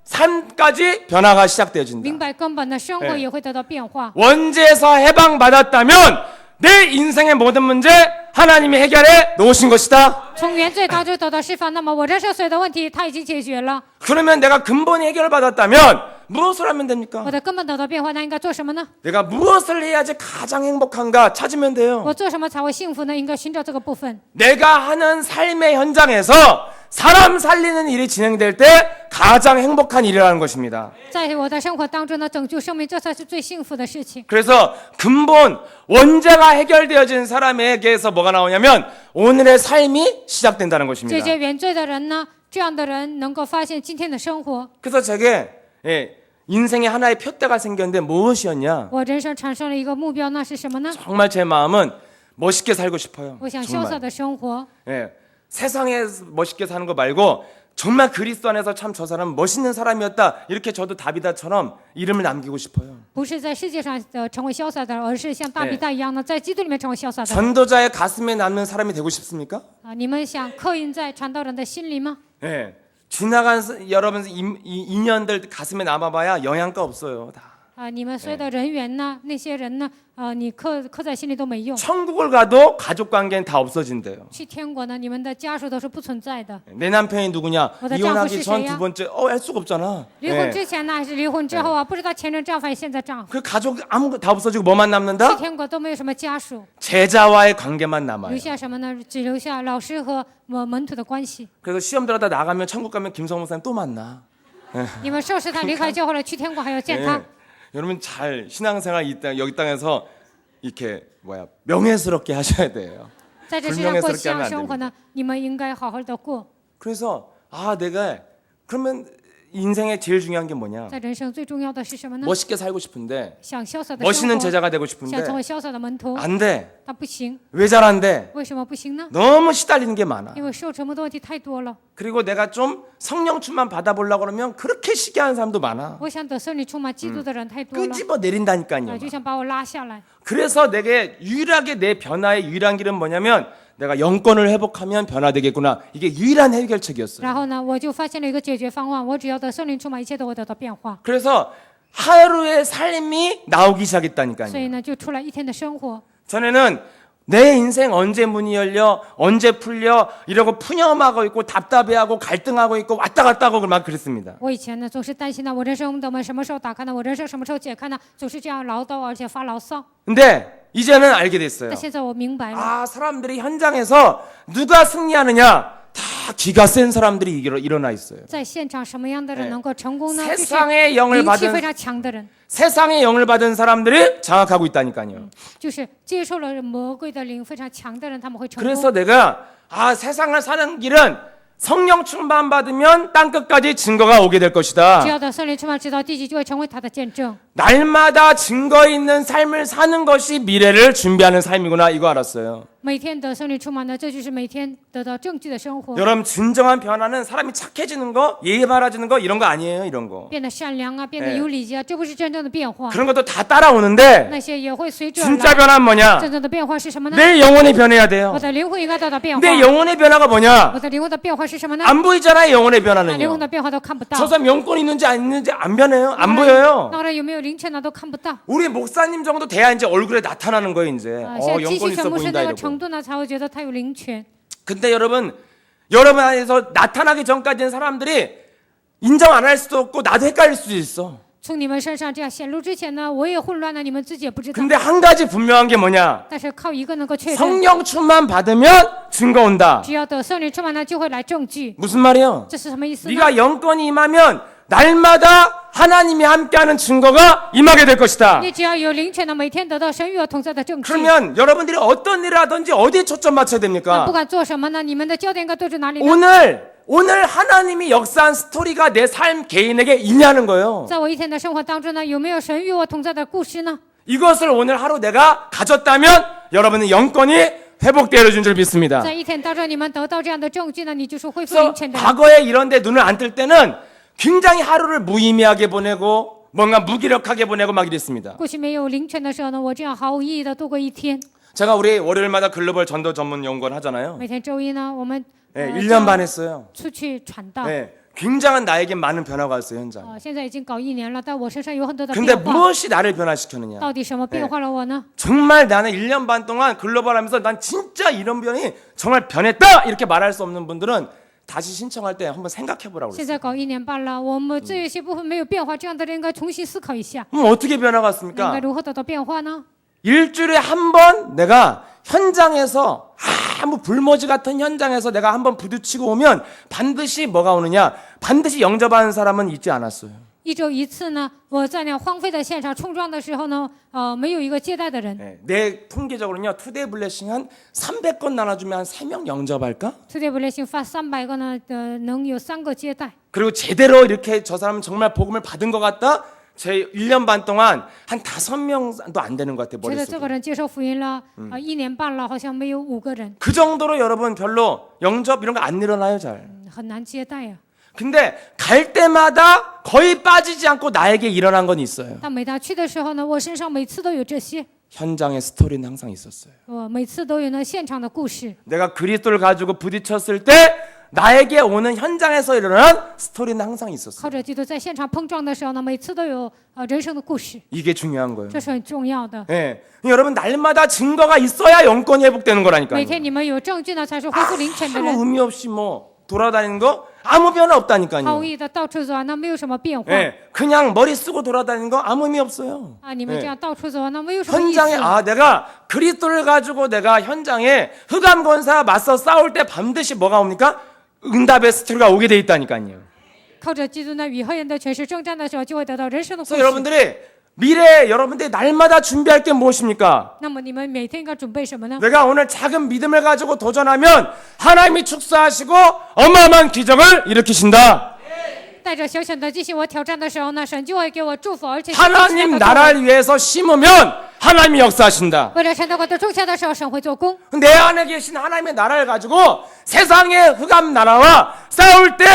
삶까지 변화가 시작되어진다. 明白根本的生活也会得到变化。 원죄에서 해방받았다면 내 인생의 모든 문제 하나님이 해결해 놓으신 것이다. 从原罪当中得到释放，那么我人生所有的问题他已经解决了。 그러면 내가 근본이 해결받았다면 무엇을 하면 됩니까? 我的根本得到变化，那应该做什么呢？ 내가 무엇을 해야지 가장 행복한가 찾으면 돼요. 我做什么才会幸福呢？应该寻找这个部分。 내가 하는 삶의 현장에서 사람 살리는 일이 진행될 때 가장 행복한 일이라는 것입니다. 在我的生活当中呢，拯救生命，这才是最幸福的事情。 그래서 근본 원죄가 해결되어진 사람에게서 뭐가 나오냐면 오늘의 삶이 시작된다는 解 것입니다. 决原罪的人呢，这样的人能够发现今天的生活。 그래서 제게 인생의 하나의 표대가 생겼는데 무엇이었냐? 我人生产生了一个目标，那是什么呢？ 정말 제 마음은 멋있게 살고 싶어요. 我想潇洒 정말. 的生活。 세상에 멋있게 사는 거 말고 정말 그리스도 안에서 참 저 사람은 멋있는 사람이었다. 이렇게 저도 다비다처럼 이름을 남기고 싶어요. 不是在世界上成为潇洒的人，而是像大比大一样的，在基督里面成为潇洒的人。 전도자의 가슴에 남는 사람이 되고 싶습니까? 啊，你们想刻印在传道人的心里吗？ 지나간 여러분 인연들 가슴에 남아봐야 영양가 없어요. 다. 啊，你们所有的人员呢，那些人呢，你刻在心里都没用。 천국을 가도 가족 관계는 다 없어진대요. 去天国呢，你们的家属都是不存在的。 내 남편이 누구냐? 어떤 이혼하기 전 짱구 두 번째 할 수가 없잖아. 离婚之前呢，还是离婚之后啊？不知道前任丈夫还是现在丈夫。 그 가족 아무 다 없어지고 뭐만 去 남는다? 天国都没有什么家属， 제자와의 관계만 남아요. 留下什么呢？只留下老师和门徒的关系。 그래서 시험 들어다 나가면 천국 가면 김성모 목사님 또 만나. 你们受试探离开教会了，去天国还要见他。 여러분 잘 신앙생활 여기 땅에서 이렇게 명예스럽게 하셔야 돼요. 在这世上过信仰生活呢，你们应该好好的过。 그래서 내가 그러면 인생의 제일 중요한 게 뭐냐? 在人生最重要的是什么呢？ 멋있게 살고 싶은데 想潇洒的生 멋있는 活， 제자가 되고 想 싶은데 成为潇洒的门徒， 안 돼. 那不行。 왜 잘 안 돼? 为什么不行呢？ 너무 시달리는 게 많아. 因为受折磨的问题太多了。 그리고 내가 좀 성령 충만 받아보려고 그러면 그렇게 시기하는 사람도 많아. 我想得圣灵充满基督的人太多了， 끄집어 내린다니까요. 就想把我拉下来。 그래서 내게 유일하게 내 변화의 유일한 길은 뭐냐면 내가 영권을 회복하면 변화되겠구나. 이게 유일한 해결책이었어요. 然后呢，我就发现了一个解决方案，我只要得圣灵充满，一切都会得到变化。 그래서 하루의 삶이 나오기 所以 시작했다니까요. 呢，就出来一天的生活。 전에는 내 인생 언제 문이 열려 언제 풀려 이러고 푸념하고 있고 답답해하고 갈등하고 있고 왔다 갔다 하고 막 그랬습니다. 我以前呢，总是担心呢，我人生的门什么时候打开呢？我人生什么时候解开呢？总是这样唠叨，而且发牢骚。 근데 이제는 알게 됐어요. 但现在我明白了， 사람들이 현장에서 누가 승리하느냐? 다 기가 센 사람들이 일어나 있어요. 在现场什么样的人能够成功呢？就是 세상의 영을 灵气非 받은 常强的人， 세상의 영을 받은 사람들이 장악하고 있다니까요. 就是接受了魔鬼的灵非常强的人，他们会成 그래서 功。 내가 세상을 사는 길은 성령 충만 받으면 땅 끝까지 증거가 오게 될 只 것이다. 要得圣灵充满，直到地极，就会成为他的见证。 날마다 증거 있는 삶을 사는 것이 미래를 준비하는 삶이구나 이거 알았어요. 每天得圣灵充满的，这就是每天得到证据的生活。 여러분 진정한 변화는 사람이 착해지는 거, 예의 바라지는 거 이런 거 아니에요. 이런 거. 变得善良啊，变得有礼节啊，这不是真正的变化。 그런 것도 다 따라오는데 那些也会随之而 진짜 来。 변화는 뭐냐? 真正的变化是什么呢？ 내 영혼이 변해야 돼요. 我的灵魂应该得到变化。 내 영혼의 변화가 뭐냐? 我的灵魂的变化是什么呢？ 안 보이잖아요. 영혼의 灵魂 변화는요. 的变化都看不到。 저 사람 영권 있는지 안 있는지 안 변해요. 안 보여요. 那人有没有灵权呢？都看不到。 우리 목사님 정도 돼야 이제 얼굴에 나타나는 거예요. 이제 像 영권 基西 있어 神牧师 보인다 那个 이러고. 程度呢，才会觉得他有灵权。 근데 여러분 안에서 나타나기 전까지는 사람들이 인정 안 할 수도 없고 나도 헷갈릴 수도 있어. 从你们身上这样显露之前呢，我也混乱了，你们自己也不知道。 근데 한 가지 분명한 게 뭐냐? 但是靠一个能够确认， 성령 충만 받으면 증거 온다. 只要得圣灵充满呢，就会来证据。 무슨 말이야? 这是什么意思呢？ 네가 영권이 임하면 날마다 하나님이 함께하는 증거가 임하게 될 것이다. 你只要有灵权的，每天得到神与我同在的证据。 그러면 여러분들이 어떤 일을 하든지 어디에 초점 맞춰야 那 됩니까? 不管做什么呢，你们的焦点应该对准哪里呢？ 오늘 하나님이 역사한 스토리가 내 삶 개인에게 있냐는 거예요. 在我一天的生活当中呢，有没有神与我同在的故事呢？ 이것을 오늘 하루 내가 가졌다면 여러분의 영권이 회복되어 준 줄 믿습니다. 在一天当中，你们得到这样的证据呢，你就是恢复 그래서 灵权的人。 과거에 이런 데 눈을 안 뜰 때는 굉장히 하루를 무의미하게 보내고 뭔가 무기력하게 보내고 막 이랬습니다. 过去没有凌晨的时候呢，我这样毫无意义的度过一天。 제가 우리 월요일마다 글로벌 전도 전문 연구원 하잖아요. 每天周一呢，我们 네, 1년 반 했어요. 出去传道。 네, 굉장한 나에게 많은 변화가 왔어요, 현장. 现在已经搞1年了，但我身上有很多的 근데 变化。 무엇이 나를 변화시켰느냐? 到底什么变化了我呢？ 정말 나는 1년 반 동안 글로벌 하면서 난 진짜 이런 변이 정말 변했다! 이렇게 말할 수 없는 분들은 다시 신청할 때 한번 생각해 보라고 现 그랬어요. 在搞1年半了，我们这些部分没有变化，这样的人应该重新思考一下， 어떻게 변화가 应该 왔습니까? 如何得到变化呢？ 일주일에 한 번 내가 현장에서 아무 불모지 같은 현장에서 내가 한번 부딪히고 오면 반드시 뭐가 오느냐? 반드시 영접하는 사람은 있지 않았어요. 1周1次呢，我在那荒废的现场冲撞的时候呢，没有一个接待的人。 네, 내 통계적으로는요. 투데이 블레싱 한 300건 나눠주면 한 3명 영접할까? Today Blessing发300个呢，能有3个接待。 그리고 제대로 이렇게 저 사람은 정말 복음을 받은 것 같다? 제 1년 반 동안 한 5명도 안 되는 것 같아요. 觉得这个 머릿속에. 人接受福音了，1年半了，好像没有5个人， 그 정도로 여러분 별로 영접 이런 거 안 일어나요, 잘. 很难接待呀。 근데 갈 때마다 거의 빠지지 않고 나에게 일어난 건 있어요. 但每当去的时候呢，我身上每次都有这些， 현장의 스토리는 항상 있었어요. 我每次都有那现场的故事。 내가 그리스도를 가지고 부딪혔을 때 나에게 오는 현장에서 일어난 스토리는 항상 있었어요. 靠着基督在现场碰撞的时候呢，每次都有人生的故事， 이게 중요한 거예요. 这是很重要的。 예. 여러분 날마다 증거가 있어야 영권이 회복되는 거라니까요. 每天你们有证据呢，才是恢复灵权的 아무 人。 의미 없이 뭐 돌아다니는 거 아무 변화 毫无 없다니까요. 意义的到处走啊，那没有什么变化 예. 그냥 머리 쓰고 돌아다니는 거 아무 의미 없어요. 啊！你们 예. 这样到处走啊，那没有什么意 현장에 思。 내가 그리스도를 가지고 내가 현장에 흑암 권사 맞서 싸울 때 반드시 뭐가 옵니까? 응답의 스토리가 오게 돼 있다니까요. 靠着基督呢，与黑暗的权势征战的时候，就会得到人生的故 그래서 事。 여러분들이 미래에 여러분들이 날마다 준비할 게 무엇입니까? 那么你们每天应该准备什么呢？ 내가 오늘 작은 믿음을 가지고 도전하면 하나님이 축사하시고 어마어마한 기적을 일으키신다. 带着小小的激情，我挑战的时候呢，神就会给我祝福，而且 하나님 나라를 위해서 심으면 하나님이 역사하신다. 为了神的国度种下的时候，神会做工。 내 안에 계신 하나님의 나라를 가지고 세상의 흑암 나라와 싸울 때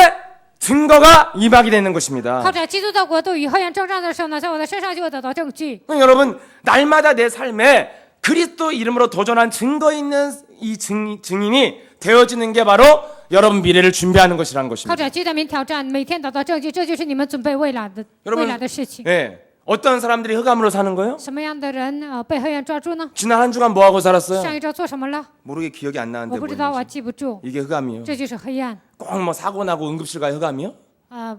증거가 임하게 되는 것입니다. 靠着基督的国度与黑暗征战的时候呢，在我的身上就会得到证据。 여러분 날마다 내 삶에 그리스도 이름으로 도전한 증거 있는 이 증인이 되어지는 게 바로 여러분 미래를 준비하는 것이라는 靠 것입니다. 着基督的名挑战，每天得到证据，这就是你们准备未来的 여러분 事情。 예, 어떤 사람들이 흑암으로 사는 거예요? 什么样的人被黑暗抓住呢？ 지난 한 주간 뭐 하고 살았어요? 上一周做什么了？ 모르게 기억이 안 我 나는데 不 뭐 知道，我 있는지. 记不住。 이게 흑암이요. 这就是黑暗。 꼭 뭐 사고 나고 응급실 가야 흑암이요?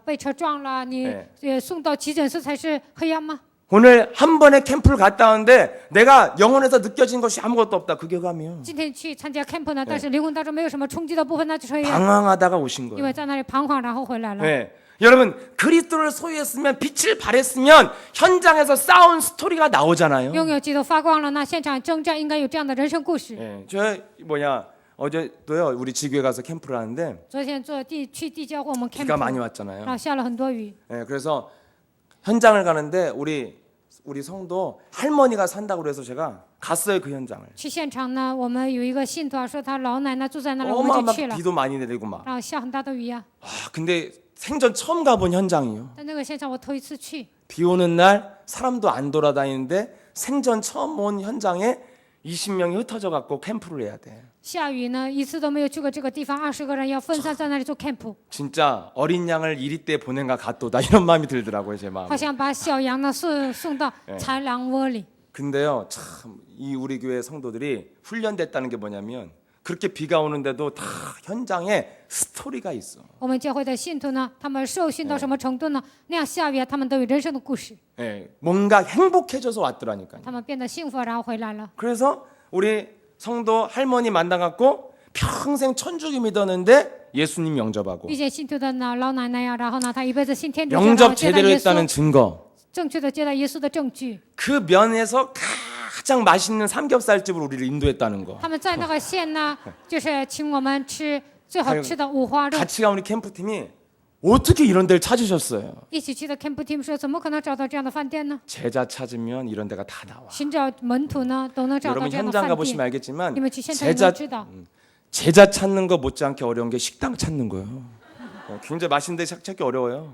被车撞了，你 네 送到急诊室才是黑暗吗？ 오늘 한 번에 캠프를 갔다 왔는데 내가 영혼에서 느껴진 것이 아무것도 없다. 그게 흑암이요. 今天去参加 camp 呢，但是灵魂当中没有什么冲击的部分，那就是黑暗， 방황하다가 오신 因 거예요. 为在那里彷徨，然后回来了。 네. 여러분 그리스도를 소유했으면 빛을 발했으면 현장에서 싸운 스토리가 나오잖아요. 拥有基督发光了，那现场征战应该有这样的人生故事。 예, 저 어제도요 우리 지교회 가서 캠프를 하는데 昨天去地教会我们 비가 많이 camp， 왔잖아요. 然后下了很多雨， 예, 그래서 현장을 가는데 우리 성도 할머니가 산다고 그래서 제가 갔어요 그 현장을. 去现场呢，我们有一个信徒说他老奶奶住在那里，我们就 어마어마 去了， 비도 많이 내리고 막. 然后下很大的雨呀。 근데 생전 처음 가본 현장이요. 但那个现场我头一次去， 비 오는 날 사람도 안 돌아다니는데 생전 처음 온 현장에 20명이 흩어져 갖고 캠프를 해야 돼. 下雨呢，一次都没有去过这个地方，20个人要分散在那里做 camp， 진짜 어린 양을 이리 때 보낸가 같도다 이런 마음이 들더라고요 제 마음에. 好像把小羊呢送到豺狼窝里。 근데요 참 이 우리 교회 성도들이 훈련됐다는 게 뭐냐면 그렇게 비가 오는데도 다 현장에 스토리가 있어. 我们教会的信徒呢，他们受训到什么程度呢？那样下雨啊，他们都有人生的故事， 예, 뭔가 행복해져서 왔더라니까요. 他们变得幸福，然后回来了。 그래서 우리 성도 할머니 만나갖고 평생 천주교 믿었는데 예수님 영접하고 遇见信徒的呢老奶奶呀，然后呢，她一辈子信天主教，然后 영접 接待 제대로 耶 했다는 稣， 증거. 正确的接待耶稣的证据。 그 면에서 가장 맛있는 삼겹살집으로 우리를 인도했다는 거. 他们在那个县呢，就是请我们吃最好吃的五花肉。 같이 간 우리 캠프팀이 어떻게 이런 데를 찾으셨어요? 一起去的 camp team 说，怎么可能找到这样的饭店呢？ 제자 찾으면 이런 데가 다 나와. 寻找门徒呢，都能找到 여러분 这样的 현장 饭 가보시면 店。 알겠지만 你们去现场也 제자 能知道， 제자 찾는 거 못지않게 어려운 게 식당 찾는 거예요. 굉장히 맛있는 데 찾기 어려워요.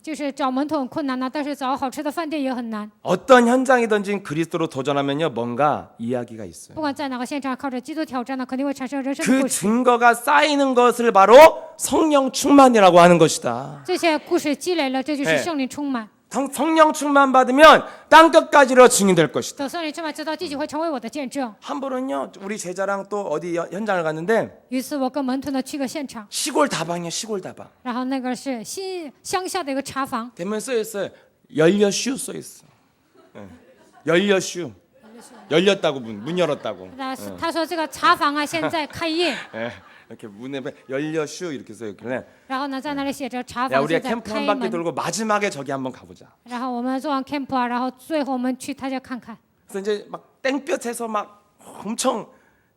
就是找门徒很困难呢，但是找好吃的饭店也很难。 어떤 현장이든지 그리스도로 도전하면요 뭔가 이야기가 있어요. 不管在哪个现场，靠着基督挑战呢，肯定会产生人生的 그 故事。 증거가 쌓이는 것을 바로 성령 충만이라고 하는 것이다. 这些故事积累了，这就是哎圣灵充满。 성령 충만 받으면 땅 끝까지로 증인될 것이다. 等圣灵充满，直到地极会成为我的见证。 한 번은요 우리 제자랑 또 어디 현장을 갔는데 有一次我跟门徒呢去个现场， 시골 다방이에요. 시골 다방. 然后那个是乡下的一个茶房， 대면 써 있어요. 열려슈 써 있어. 예. 열려슈. 열렸다고 문 열었다고. 他说这个茶房啊现在开业， 예. 이렇게 문에 열려슈 이렇게 써 있길래 然后呢在那里写着茶 야 房 우리가 现在 캠프 한 开 바퀴 门。 돌고 마지막에 저기 한번 가보자. 然后我们做完 camp 啊，然后最后我们去他家看看。 그래서 이제 막 땡볕에서 막 엄청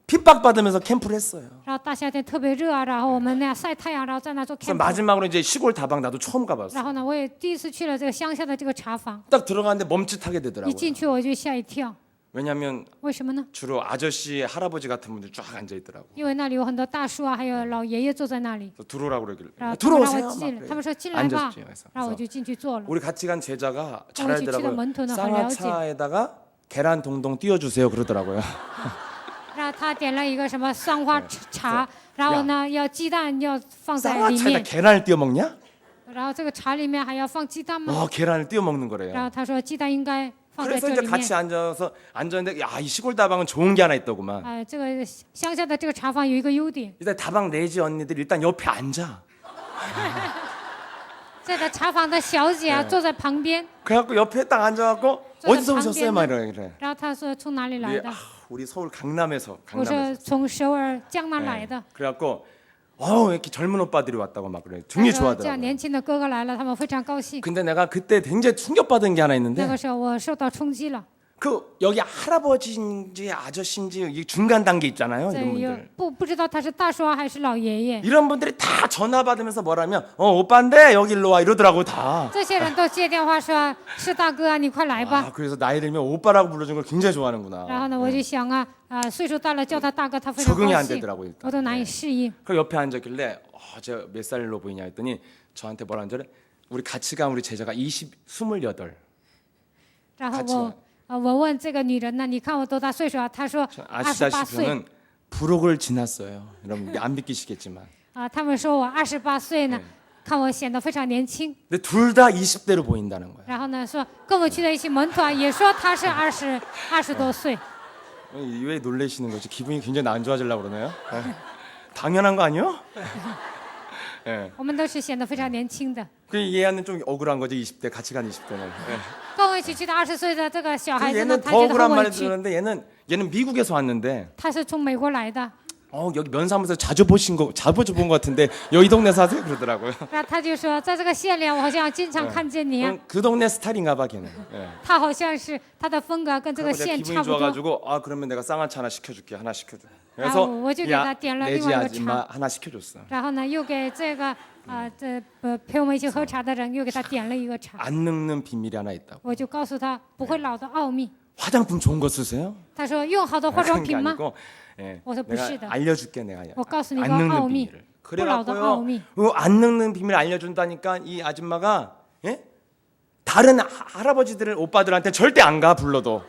핍박받으면서 캠프를 했어요. 然后大夏天特别热啊，然后我们那样晒太阳，然后在那做 그래서 camp。 마지막으로 이제 시골 다방 나도 처음 가봤어. 然后呢，我也第一次去了这个乡下的这个茶房， 딱 들어갔는데 멈칫하게 一 되더라고요. 进去我就吓一跳， 왜냐하면 为什么呢？ 주로 아저씨, 할아버지 같은 분들 쫙 앉아 있더라고. 因为那里有很多大叔啊，还有老爷爷坐在那里， 그래서 들어오라고 그러길래 然后他们让 들어오세요. 我 막 进， 그래. 他们说进来吧， 앉았지. 그래서 然后我就进去坐了。 우리 같이 간 제자가 잘 어, 이제 알더라고요. 먼토는 쌍화차에다가 계란 동동 띄워주세요 그러더라고요. 然后他点了一个什么桑花茶，然后呢要鸡蛋要放在里 쌍화차에다 面， 계란을 띄워 먹냐? 然后这个茶里面还要放鸡蛋吗？ 계란을 띄워 먹는 然 거래요. 后他说鸡蛋应该放在 그래서 这 이제 里 같이 面。 앉아서 앉았는데 야 이 시골 다방은 좋은 게 하나 있더구만. 这个乡下的这个茶房有一个优点， 일단 다방 내지 언니들 일단 옆에 앉아. 这个茶房的小姐啊坐在旁边， 그래갖고 옆에 딱 앉아갖고 저 어디서 방 오셨어요? 뒤에는- 막 이래. 然后他说从哪里来 우리, 的？ 우리 서울 강남에서 我说 강남에서. 从首尔江南来的。 그래갖고 이렇게 젊은 오빠들이 왔다고 막 그래. 他 등이 说这样 좋아하더라고. 年轻的哥哥来了，他们非常高兴。 근데 내가 그때 굉장히 충격받은 게 하나 那 있는데 个时候我受到冲击了， 그 여기 할아버지인지 아저씨인지 이 중간 단계 있잖아요. 这 이런 有 분들. 不知道他是大叔啊还是老爷爷。 이런 분들이 다 전화 받으면서 뭐라면 오빠인데 여기 일로 와 이러더라고 다. 这些人都接电话说：“是大哥啊，你快来吧。 그래서 나이 들면 오빠라고 불러주는 걸 굉장히 좋아하는구나. 然后呢，我就想啊，岁数大了叫他大哥，他非常 적응이 高 안 兴， 되더라고 일단. 我都难以适应。 그 옆에 앉았길래 제가 몇 살로 보이냐 했더니 저한테 뭐라 하는 줄 알아요? 우리 같이 간 우리 제자가 28. 然后 같이 我问这个女人呢，你看我多大岁数啊？她说28 아시다시피 岁 저는 부록을 지났어요. 여러분 안 믿기시겠지만. 啊。他们说我28岁呢，看我显得非常年轻。 근데 둘 다 20대로 보인다는 거예요. 然后呢，说跟我去的一起门徒啊，也说他是20多岁。 왜 놀라시는 거지? 기분이 굉장히 안 좋아지려고 그러네요. 당연한 거 아니요? 我们都是显得非常年轻的。 그 얘는 좀 억울한 거지 20대 같이 간 20대는. 跟我一起去的20岁的这个小孩子呢， 얘는 他 더 觉得 억울한 很委 말이 屈。 들었는데 얘는 미국에서 왔는데 他是从美国来的， 여기 면사무소 자주 본 것 같은데 여기 동네 사세요 그러더라고요. 然后他就说，在这个县里啊，我好像经常看见你啊。 그 동네 스타일인가 봐 걔는. 他好像是他的风格跟这个 그래서 내가 县 기분이 差不多。 좋아가지고 그러면 내가 쌍화차 하나 시켜줄게 하나 시켜줘. 아, 그래서 어제 내가 点了 내지 另外一个 아줌마 하나 시켜줬어. 然后呢，又给这个陪我们一起喝茶的人又给他点了一个茶。 안 늙는 비밀이 하나 있다고. 我就告诉他不会老的奥秘。 화장품 좋은 거 쓰세요? 他说用好的化妆 그런 게 品吗？ 아니고, 예, 어서 내가 부시다. 알려줄게 내가. 我告诉你一 안 个 늙는 奥秘， 비밀을. 不老的奥秘。 안 늙는 비밀 알려준다니까 이 아줌마가 예? 다른 할아버지들 오빠들한테 절대 안 가 불러도.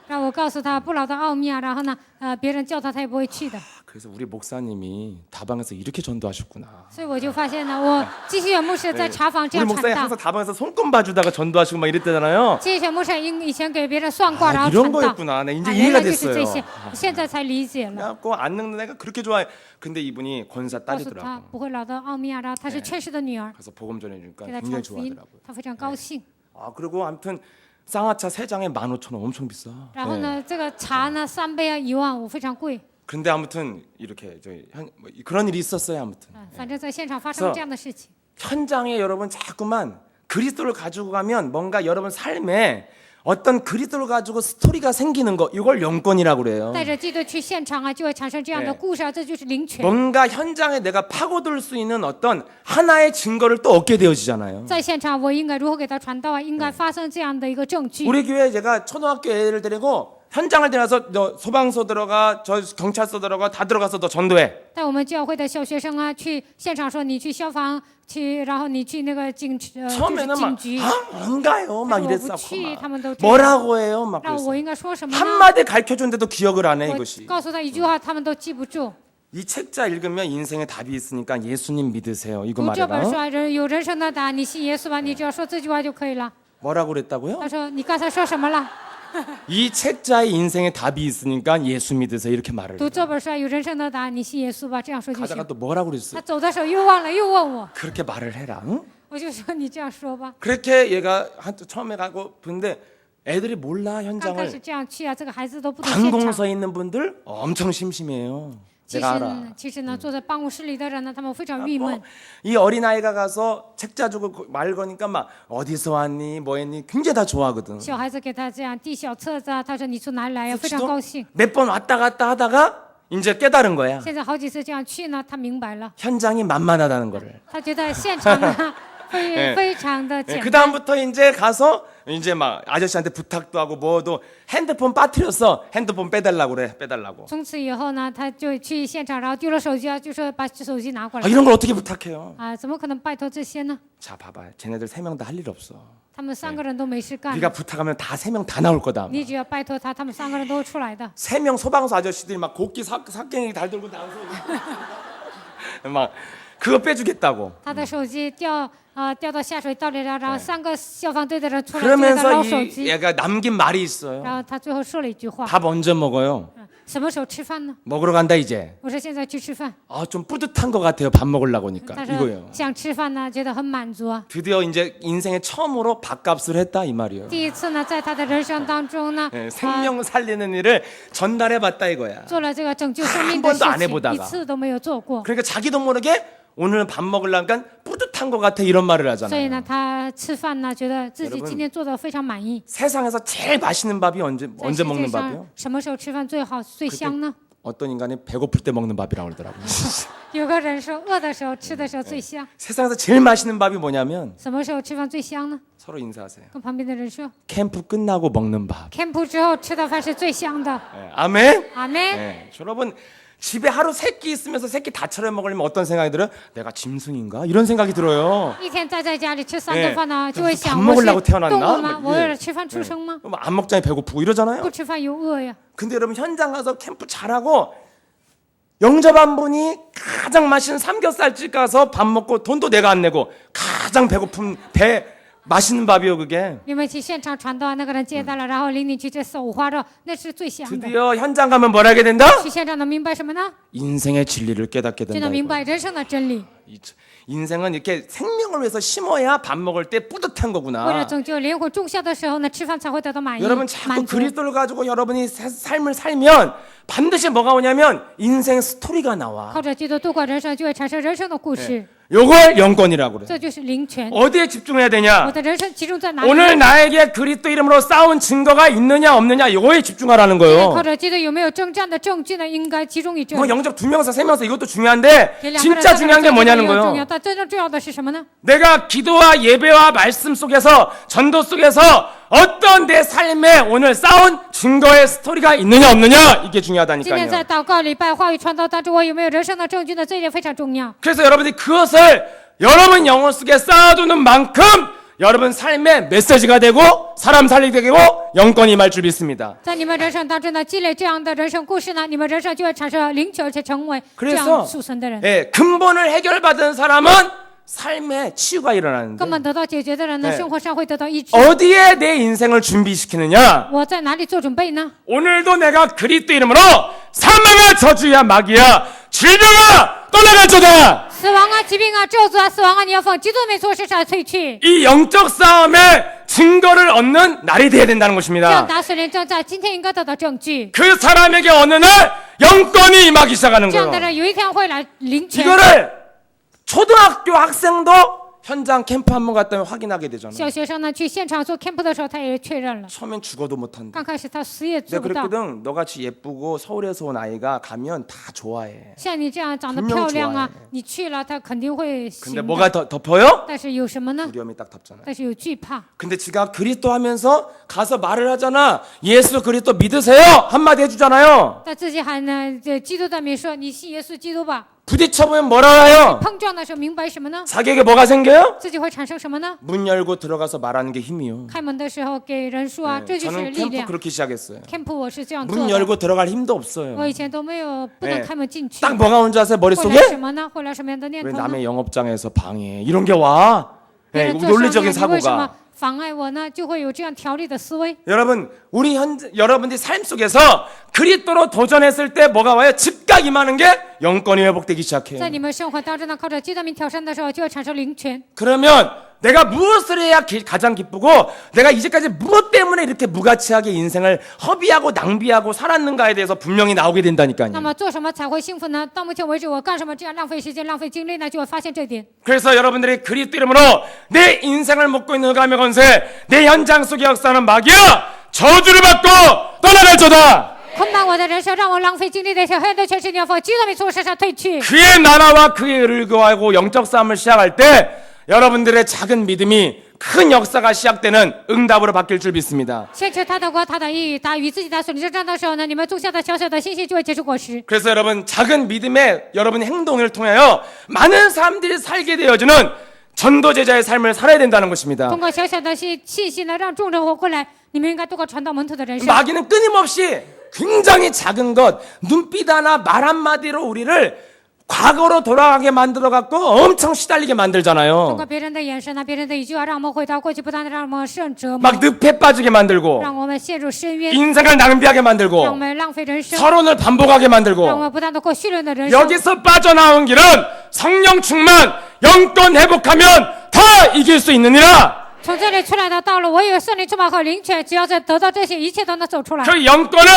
然后我告诉他不老的奥秘啊，然后呢，别人叫他他也不会去的。 그래서 우리 목사님이 다방에서 이렇게 전도하셨구나. 所以我就发现呢，我季希远牧师在茶坊这 우리 样 목사님 传 항상 道。 다방에서 손금 봐주다가 전도하시고 막 이랬대잖아요. 季希远牧师以前给别人算卦，然后 이런 传道。 거였구나. 나 이제 原 이해가 来就是这 됐어요. 些，现在才理解了。 그래갖고 안 늙는 애가 그렇게 좋아해. 근데 이분이 권사 告诉他 딸이더라고. 不会老的奥秘啊，然后他是劝世的女儿， 그래서 복음 전해주니까 给他 굉장히 传福音 좋아하더라고요. ，他非常高兴。 그리고 아무튼 쌍화차 3장에 15,000원 엄청 비싸. 然后 네. 呢，这个茶呢3杯啊15000，非常贵。 근데 아무튼 이렇게 그런 일이 있었어요. 아무튼 反正在现场发生了这样的事情。 현장에 여러분 자꾸만 그리스도를 가지고 가면 뭔가 여러분 삶에 어떤 그리스도를 가지고 스토리가 생기는 거 이걸 영권이라고 그래요. 带着基督去现场啊，就会产生这样的故事啊，这就是灵权。 뭔가 현장에 내가 파고들 수 있는 어떤 하나의 증거를 또 얻게 되어지잖아요. 在现场，我应该如何给他传道啊？应该发生这样的一个证据。 우리 교회 제가 초등학교 애를 데리고 현장을 들어가서 너 소방서 들어가, 저 경찰서 들어가, 다 들어가서 너 전도해. 带我们教会的小学生啊，去现场说你去消防去，然后你去那个就是 처음에는 警局， 막안 가요, 막 我不 이랬었고 去，他 막. 们都这样。 뭐라고 해요, 막 那我 그랬어. 应该说什么呢？ 한마디 가르쳐 줬는데도 기억을 안 해, 我 이것이. 告诉他一句话，他们都记不住。 이 책자 읽으면 인생에 답이 있으니까 예수님 믿으세요. 이거 读这本书 말해라. 啊，有人生的答案，你信耶稣吧，你只要说这句话就可以了。 뭐라고 그랬다고요? 他说你刚才说什么了？ 이 책자에 인생에 답이 있으니까 예수 믿으세요. 이렇게 말을 读 해요. 这本书啊，有人生的答案，你信耶稣吧，这样说就 가다가 行。 또 뭐라고 他 그랬어요? 走的时候又忘了，又问我， 그렇게 말을 해라. 응? 我就说你这样说吧。 그렇게 얘가 처음에 가고 근데 애들이 몰라 刚开始 현장을. 这样去啊，这个孩子都不懂现场。 관공서에 있는 분들 엄청 심심해요. 其 내가 实 알아. 其实呢，坐在办公室里的人呢，他们非常郁闷。 이 어린아이가 가서 책자 주고 말 거니까 막 어디서 왔니 뭐 했니 굉장히 다 좋아하거든. 小孩子给他这样递小册子啊，他说你从哪里来呀？非常 그치도 高兴。 몇 번 왔다 갔다 하다가 이제 깨달은 거야. 现在好几次这样去呢，他明白了， 현장이 만만하다는 거를. 他觉得现场呢哎非常的 그 简单。 다음부터 이제 가서 이제 막 아저씨한테 부탁도 하고 뭐도 핸드폰 빠뜨렸어. 핸드폰 빼달라고 그래. 빼달라고. 从此以后呢，他就去现场，然后丢了手机啊，就说把手机拿过 아, 来 이런 걸 어떻게 부탁해요? 啊，怎么可能拜托这些呢？ 자, 봐봐. 쟤네들 3명 다 할 일 없어. 他们三个人都没事干， 네가 부탁하면 다 3명 다 나올 거다. 你只要拜托他，他们三个人都会出来的。 3명 소방서 아저씨들이 막 곡기 삭갱이 달 들고 나와서 막 그거 빼주겠다고. 他的手机掉到下水道里了，然后三个消防队的人出来就给他 그러면서 捞手 이 机， 얘가 남긴 말이 있어요. 然后他最后说了一句话 밥 언제 먹어요? 什么时候吃饭呢？ 먹으러 간다 이제. 我说现在去吃饭。 아, 좀 뿌듯한 것 같아요. 밥 먹으려고 하니까 他说 이거예요. 想吃饭呢，觉得很满足啊。 드디어 이제 인생에 처음으로 밥값을 했다 이 말이에요. 第一次呢，在他的人生当中呢， 예, 생명 살리는 일을 전달해봤다 이거야. 做了这个拯救生命 한 的 번도 안 事 해보다가 情，一次都没有做过。 그러니까 자기도 모르게 오늘 밥 먹으려니까 뿌듯한 것 같아 이런 말을 所以 하잖아요. 呢，他吃饭呢，觉得自己 여러분 今天做的非常满意。 세상에서 제일 맛있는 밥이 在 언제 世界 먹는 上 밥이요? 什么时候吃饭最好最香呢？ 어떤 인간이 배고플 때 먹는 밥이라고 그러더라고요. 有个人说，饿的时候吃的时候最香。 세상에서 제일 맛있는 밥이 뭐냐면 什么时候吃饭最香呢？ 서로 인사하세요. 跟旁边的人说， 캠프 끝나고 먹는 밥. camp之后吃的饭是最香的。 예, 아멘. 阿门。 예, 여러분 집에 하루 세 끼 있으면서 세 끼 다 차려 먹으려면 어떤 생각이 들어요? 내가 짐승인가? 이런 생각이 들어요. 一天待在家里吃三顿 예 饭呢，就会 밥 想我 먹으려고 是动 태어났나? 物吗？ 막 我为 예. 了吃饭出生吗？ 안 먹자니 배고프고 이러잖아요. 不吃饭又饿呀。 근데 여러분 현장 가서 캠프 잘하고 영접한 분이 가장 맛있는 삼겹살집 가서 밥 먹고 돈도 내가 안 내고 가장 배고픈 배 맛있는 밥이요 그게. 你们去现场传道，那个人接待了，然后领你去吃五花肉，那是最香的。 드디어 현장 가면 뭘 하게 된다? 去现场能明白什么呢？ 인생의 진리를 깨닫게 就 된다. 能明 이거예요. 白人生的真理。 인생은 이렇게 생명을 위해서 심어야 밥 먹을 때 뿌듯한 为了 거구나. 拯救灵魂种下的时候呢，吃饭才会得到满意 여러분 자꾸 满足。 그리스도를 가지고 여러분이 삶을 살면 반드시 뭐가 오냐면 인생 스토리가 나와. 靠着基督度过人生，就会产生人生的故事， 요걸 영권이라고 그래. 这就是灵权。 어디에 집중해야 我 되냐? 的人生集中在哪里？ 오늘 나에게 그리스도 이름으로 싸운 증거가 있느냐 없느냐 요거에 집중하라는 靠 거예요. 着基督有没有征战的证据呢？应该集中于这 뭐 里。 영접 2명에서 3명에서 이것도 중요한데 这两个人 진짜 在这 중요한 个 게 证据 뭐냐는 也有重 거예요. 要，但真正重要的是什么呢？ 내가 기도와 예배와 말씀 속에서 전도 속에서 어떤 내 삶에 오늘 싸운 증거의 스토리가 있느냐 없느냐 이게 今天在 중요하다니까요. 祷告、礼拜、话语传道当中，我有没有人生的证据呢？这一点非常重要。 그래서 여러분이 그것을 여러분 영혼 속에 쌓아두는 만큼 여러분 삶의 메시지가 되고 사람 살리게 되고 영권이 임할 줄 믿습니다. 在你们人生当中呢，积累这样的人生故事呢，你们人生就会产生灵气，而且成为这 그래서 样属神的人。 예, 근본을 해결받은 사람은 삶의 치유가 일어나는데 根本得到解决的人呢， 네 生活上会得到医治。 어디에 내 인생을 준비시키느냐? 我在哪里做准备呢？ 오늘도 내가 그리스도 이름으로 사망아 저주야 마귀야 질병아 떠나가줘다. 死亡啊，疾病啊，咒诅啊，死亡啊，你要放基督没错，是啥退去？ 이 영적 싸움의 증거를 얻는 날이 돼야 된다는 这样 것입니다. 打死人正在今天应该得到证据。 그 사람에게 어느 날 영권이 임하기 시작하는 这样的 거예요. 人有一天会来领权。 이거를 초등학교 학생도 현장 캠프 한번 갔다 오면 확인하게 되잖아. 小学生呢去现场做 camp 的时候，他也确认了。 처음엔 죽어도 못한다. 刚开始他死也 내가 做不到。 그랬거든. 너같이 예쁘고 서울에서 온 아이가 가면 다 좋아해. 像你这样长得 분명 漂亮啊 좋아해 ，你去了他肯定会 근데 行的。 뭐가 덮어요? 但是有什么呢？ 두려움이 딱 덮잖아요. 但是有惧怕。 근데 지가 그리스도 하면서 가서 말을 하잖아. 예수 그리스도 믿으세요. 한마디 해주잖아요. 但自己还呢，这基督的名说你信耶稣基督吧。 부딪혀보면 뭐라 해요? 碰撞的时候明白什么呢？ 자기에게 뭐가 생겨요? 自己会产生什么呢？ 문 열고 들어가서 말하는 게 힘이요. 开门的时候给人说啊， 네, 这就是 저는 力 캠프 量。 그렇게 시작했어요. camp 我是这样做 문 的， 열고 들어갈 힘도 我 없어요. 以前都没有不能 네 开门进去。 딱 뭐가 온 줄 아세요? 会来 머릿속에? 什么呢？会来什么样的念 왜 头呢？ 남의 영업장에서 방해 이런 게 와? 别 네, 人做生意， 논리적인 你为什么 사고가. 妨碍我呢？就会有这样条理的思维。 여러분, 여러분들이 삶 속에서 그리스도로 도전했을 때 뭐가 와요? 즉각 임하는 게 영권이 회복되기 在 시작해요. 你们生活当中呢，靠着基督名挑战的时候，就会产生灵权。 그러면 내가 무엇을 해야 가장 기쁘고 내가 이제까지 무엇 때문에 이렇게 무가치하게 인생을 허비하고 낭비하고 살았는가에 대해서 분명히 나오게 那 된다니까요. 么做什么才会幸福呢？到目前为止，我干什么这样浪费时间、浪费精力呢？就会发现这一点。 그래서 여러분들이 그리스도 이름으로 내 인생을 먹고 있는 흑암의 권세, 내 현장 속의 역사는 마귀야 저주를 받고 떠나갈저다. 捆绑我的人生，让我浪费精力的小黑的全是鸟风，基督名从我身上退去。 그의 나라와 그의 의를 구하고 영적 싸움을 시작할 때 여러분들의 작은 믿음이 큰 역사가 시작되는 응답으로 바뀔 줄 믿습니다. 先求他的国，他的义，打与自己的属灵征战的时候呢，你们种下的小小的信心就会结出果实。 그래서 여러분 작은 믿음의 여러분의 행동을 통하여 많은 사람들이 살게 되어주는 전도 제자의 삶을 살아야 된다는 것입니다. 通过小小的信息呢，让众人活过来。你们应该度过传道门徒的人生。 마귀는 끊임없이 굉장히 작은 것, 눈빛 하나, 말 한마디로 우리를 과거로 돌아가게 만들어 갖고 엄청 시달리게 通 만들잖아요. 过别人的眼神呢，别人的一句话，让我们回到过去，不断的让我们受折磨， 막 늪에 빠지게 만들고 让我们陷入深渊， 인생을 낭비하게 让我 만들고 们浪费人生， 서론을 반복하게 让我 만들고 们不断的过虚荣的人生。 여기서 빠져나온 길은 성령 충만, 영권 회복하면 다 이길 수 있느니라. 从这里出来的道路，我有圣灵充满和灵权，只要是得到这些，一切都能走出来。 그 영권은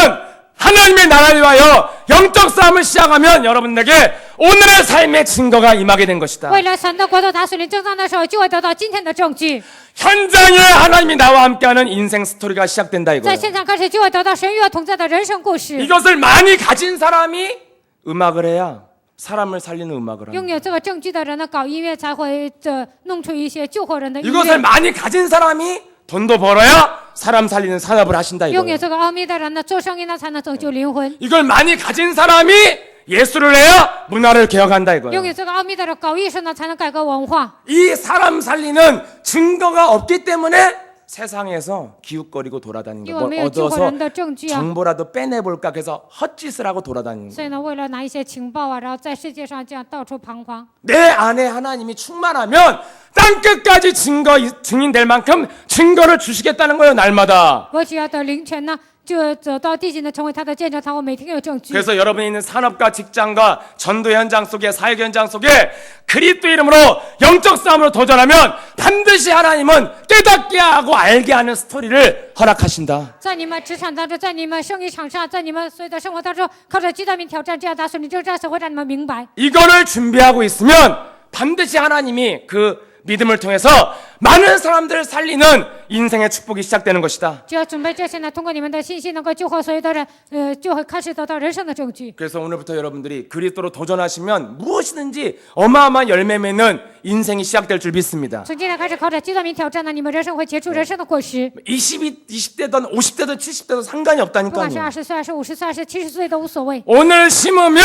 하나님의 나라를 위하여 영적 싸움을 시작하면 여러분에게 오늘의 삶의 증거가 임하게 된 것이다. 为了神的国度打属灵征战的时候，就会得到今天的证据。 현장에 하나님이 나와 함께하는 인생 스토리가 시작된다 在 이거예요. 现场开始，就会得到神与我同在的人生故事。 이것을 많이 가진 사람이 음악을 해야 사람을 살리는 음악을 拥 합니다. 有这个证据的人呢，搞音乐才会弄出一些救活人的音 이것을 乐。 많이 가진 사람이 돈도 벌어야 사람 살리는 산업을 하신다 拥有 이거예요. 这个奥秘的人呢，做生意呢才能拯救灵魂。 이걸 많이 가진 사람이 예수를 해야 문화를 개혁한다 拥 이거예요. 有这个奥秘的人搞艺术呢，才能改革文化。 이 사람 살리는 증거가 없기 때문에 세상에서 기웃거리고 돌아다니는 因 거 为没有救活 얻어서 人的证据啊， 정보라도 빼내볼까 그래서 헛짓을 하고 돌아다니는 所以 거예요. 呢，为了拿一些情报啊，然后在世界上这样到处彷徨。 내 안에 하나님이 충만하면 땅끝까지 증인 될 만큼 증거를 주시겠다는 거예요 날마다. 我只要得灵权呢，就走到地极呢，成为他的见证，他会每天有证据。 그래서 여러분이 있는 산업과 직장과 전도 현장 속에 사역 현장 속에 그리스도 이름으로 영적 싸움으로 도전하면 반드시 하나님은 깨닫게 하고 알게 하는 스토리를 허락하신다. 在你们职场当中，在你们生意场上，在你们所有的生活当中，靠着基督名挑战这样打属灵征战，神会让你们明白。 이거를 준비하고 있으면 반드시 하나님이 그 믿음을 통해서 많은 사람들을 살리는 인생의 축복이 시작되는 것이다. 只要准备这些呢，通过你们的信心，能够救活所有的人，就会开始得到人生的证据。 그래서 오늘부터 여러분들이 그리스도로 도전하시면 무엇이든지 어마어마한 열매 맺는 인생이 시작될 줄 믿습니다. 从今天开始，靠着基督名挑战呢，你们人生会结出人生的果实。 20대든 50대든 70대든 상관이 不管是 없다니까요. 20岁、还是50岁、还是70岁都无所谓。 오늘 심으면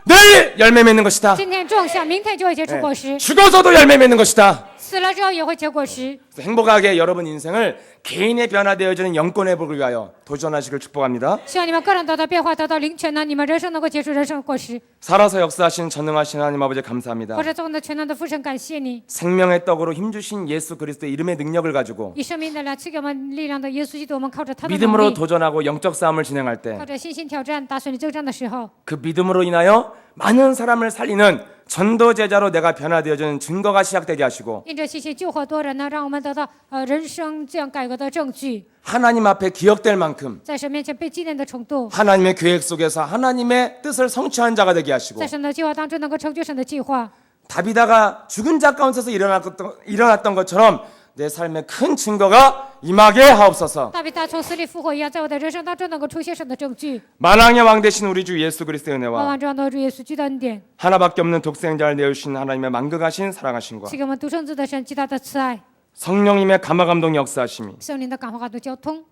내일 열매 맺는 것이다. 今天种下，明天就会结出果实； 죽어서도 열매 맺는 것이다. 死了之后也会结果实。 그래서 행복하게 여러분 인생을 개인의 변화되어지는 영권 회복을 위하여 도전하시길 축복합니다. 希望你们个人得到变化，得到灵权呢，你们人生能够结出人生的果实。 살아서 역사하신 전능하신 하나님 아버지 감사합니다. 或者做我们的全能的父神，感谢你， 생명의 떡으로 힘주신 예수 그리스도의 이름의 능력을 가지고 以生命的粮赐给我们力量的耶稣基督，我们靠着他的能 믿음으로 力， 도전하고 영적 싸움을 진행할 靠 때 着信心挑战，打顺你征战的时候， 그 믿음으로 인하여 많은 사람을 살리는 전도 제자로 내가 변화되어지는 증거가 시작되게 하시고 因着信心救活多人呢，让我们得到人生这样改革的证据， 하나님 앞에 기억될 만큼 在神面前被纪念的程度， 하나님의 계획 속에서 하나님의 뜻을 성취한 자가 되게 하시고 在神的计划当中能够成就神的计划， 다비다가 죽은 자 가운데서 일어났던 것처럼 내 삶에 큰 증거가 임하게 하옵소서. 大卫他从死里复活一样，在我的人生当中能够出现神的证据。 만왕의 왕 되신 우리 주 예수 그리스도의 万 은혜와 万之王的主耶稣基督的恩典， 하나밖에 없는 독생자를 내어주신 하나님의 만극하신 사랑하심과 赐给我们独生子的神极大的慈爱， 성령님의 감화감동 역사하심이 圣灵的感化感动交通，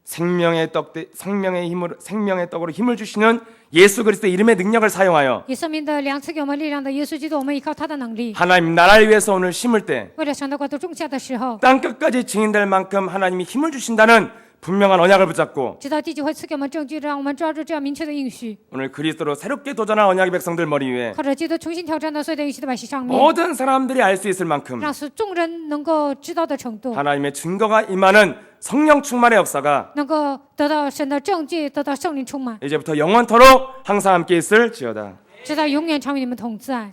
생명의 떡으로 힘을 주시는 예수 그리스도의 이름의 능력을 사용하여 以生命的粮赐给我们力量的耶稣基督，我们依靠他的能力， 하나님 나라를 위해서 오늘 심을 때 为了神的国度种下的时候， 땅 끝까지 증인될 만큼 하나님이 힘을 주신다는 분명한 언약을 붙잡고 直到地就会赐给我们证据，让我们抓住这样明确的应许， 오늘 그리스도로 새롭게 도전한 언약의 백성들 머리 위에 靠着基督重新挑战的所有的应许的百姓上面， 모든 사람들이 알 수 있을 만큼 让是众人能够知道的程度， 하나님의 증거가 임하는 성령 충만의 역사가 能够得到神的证据，得到圣灵充满， 이제부터 영원토록 항상 함께 있을지어다. 直到永远常与你们同在。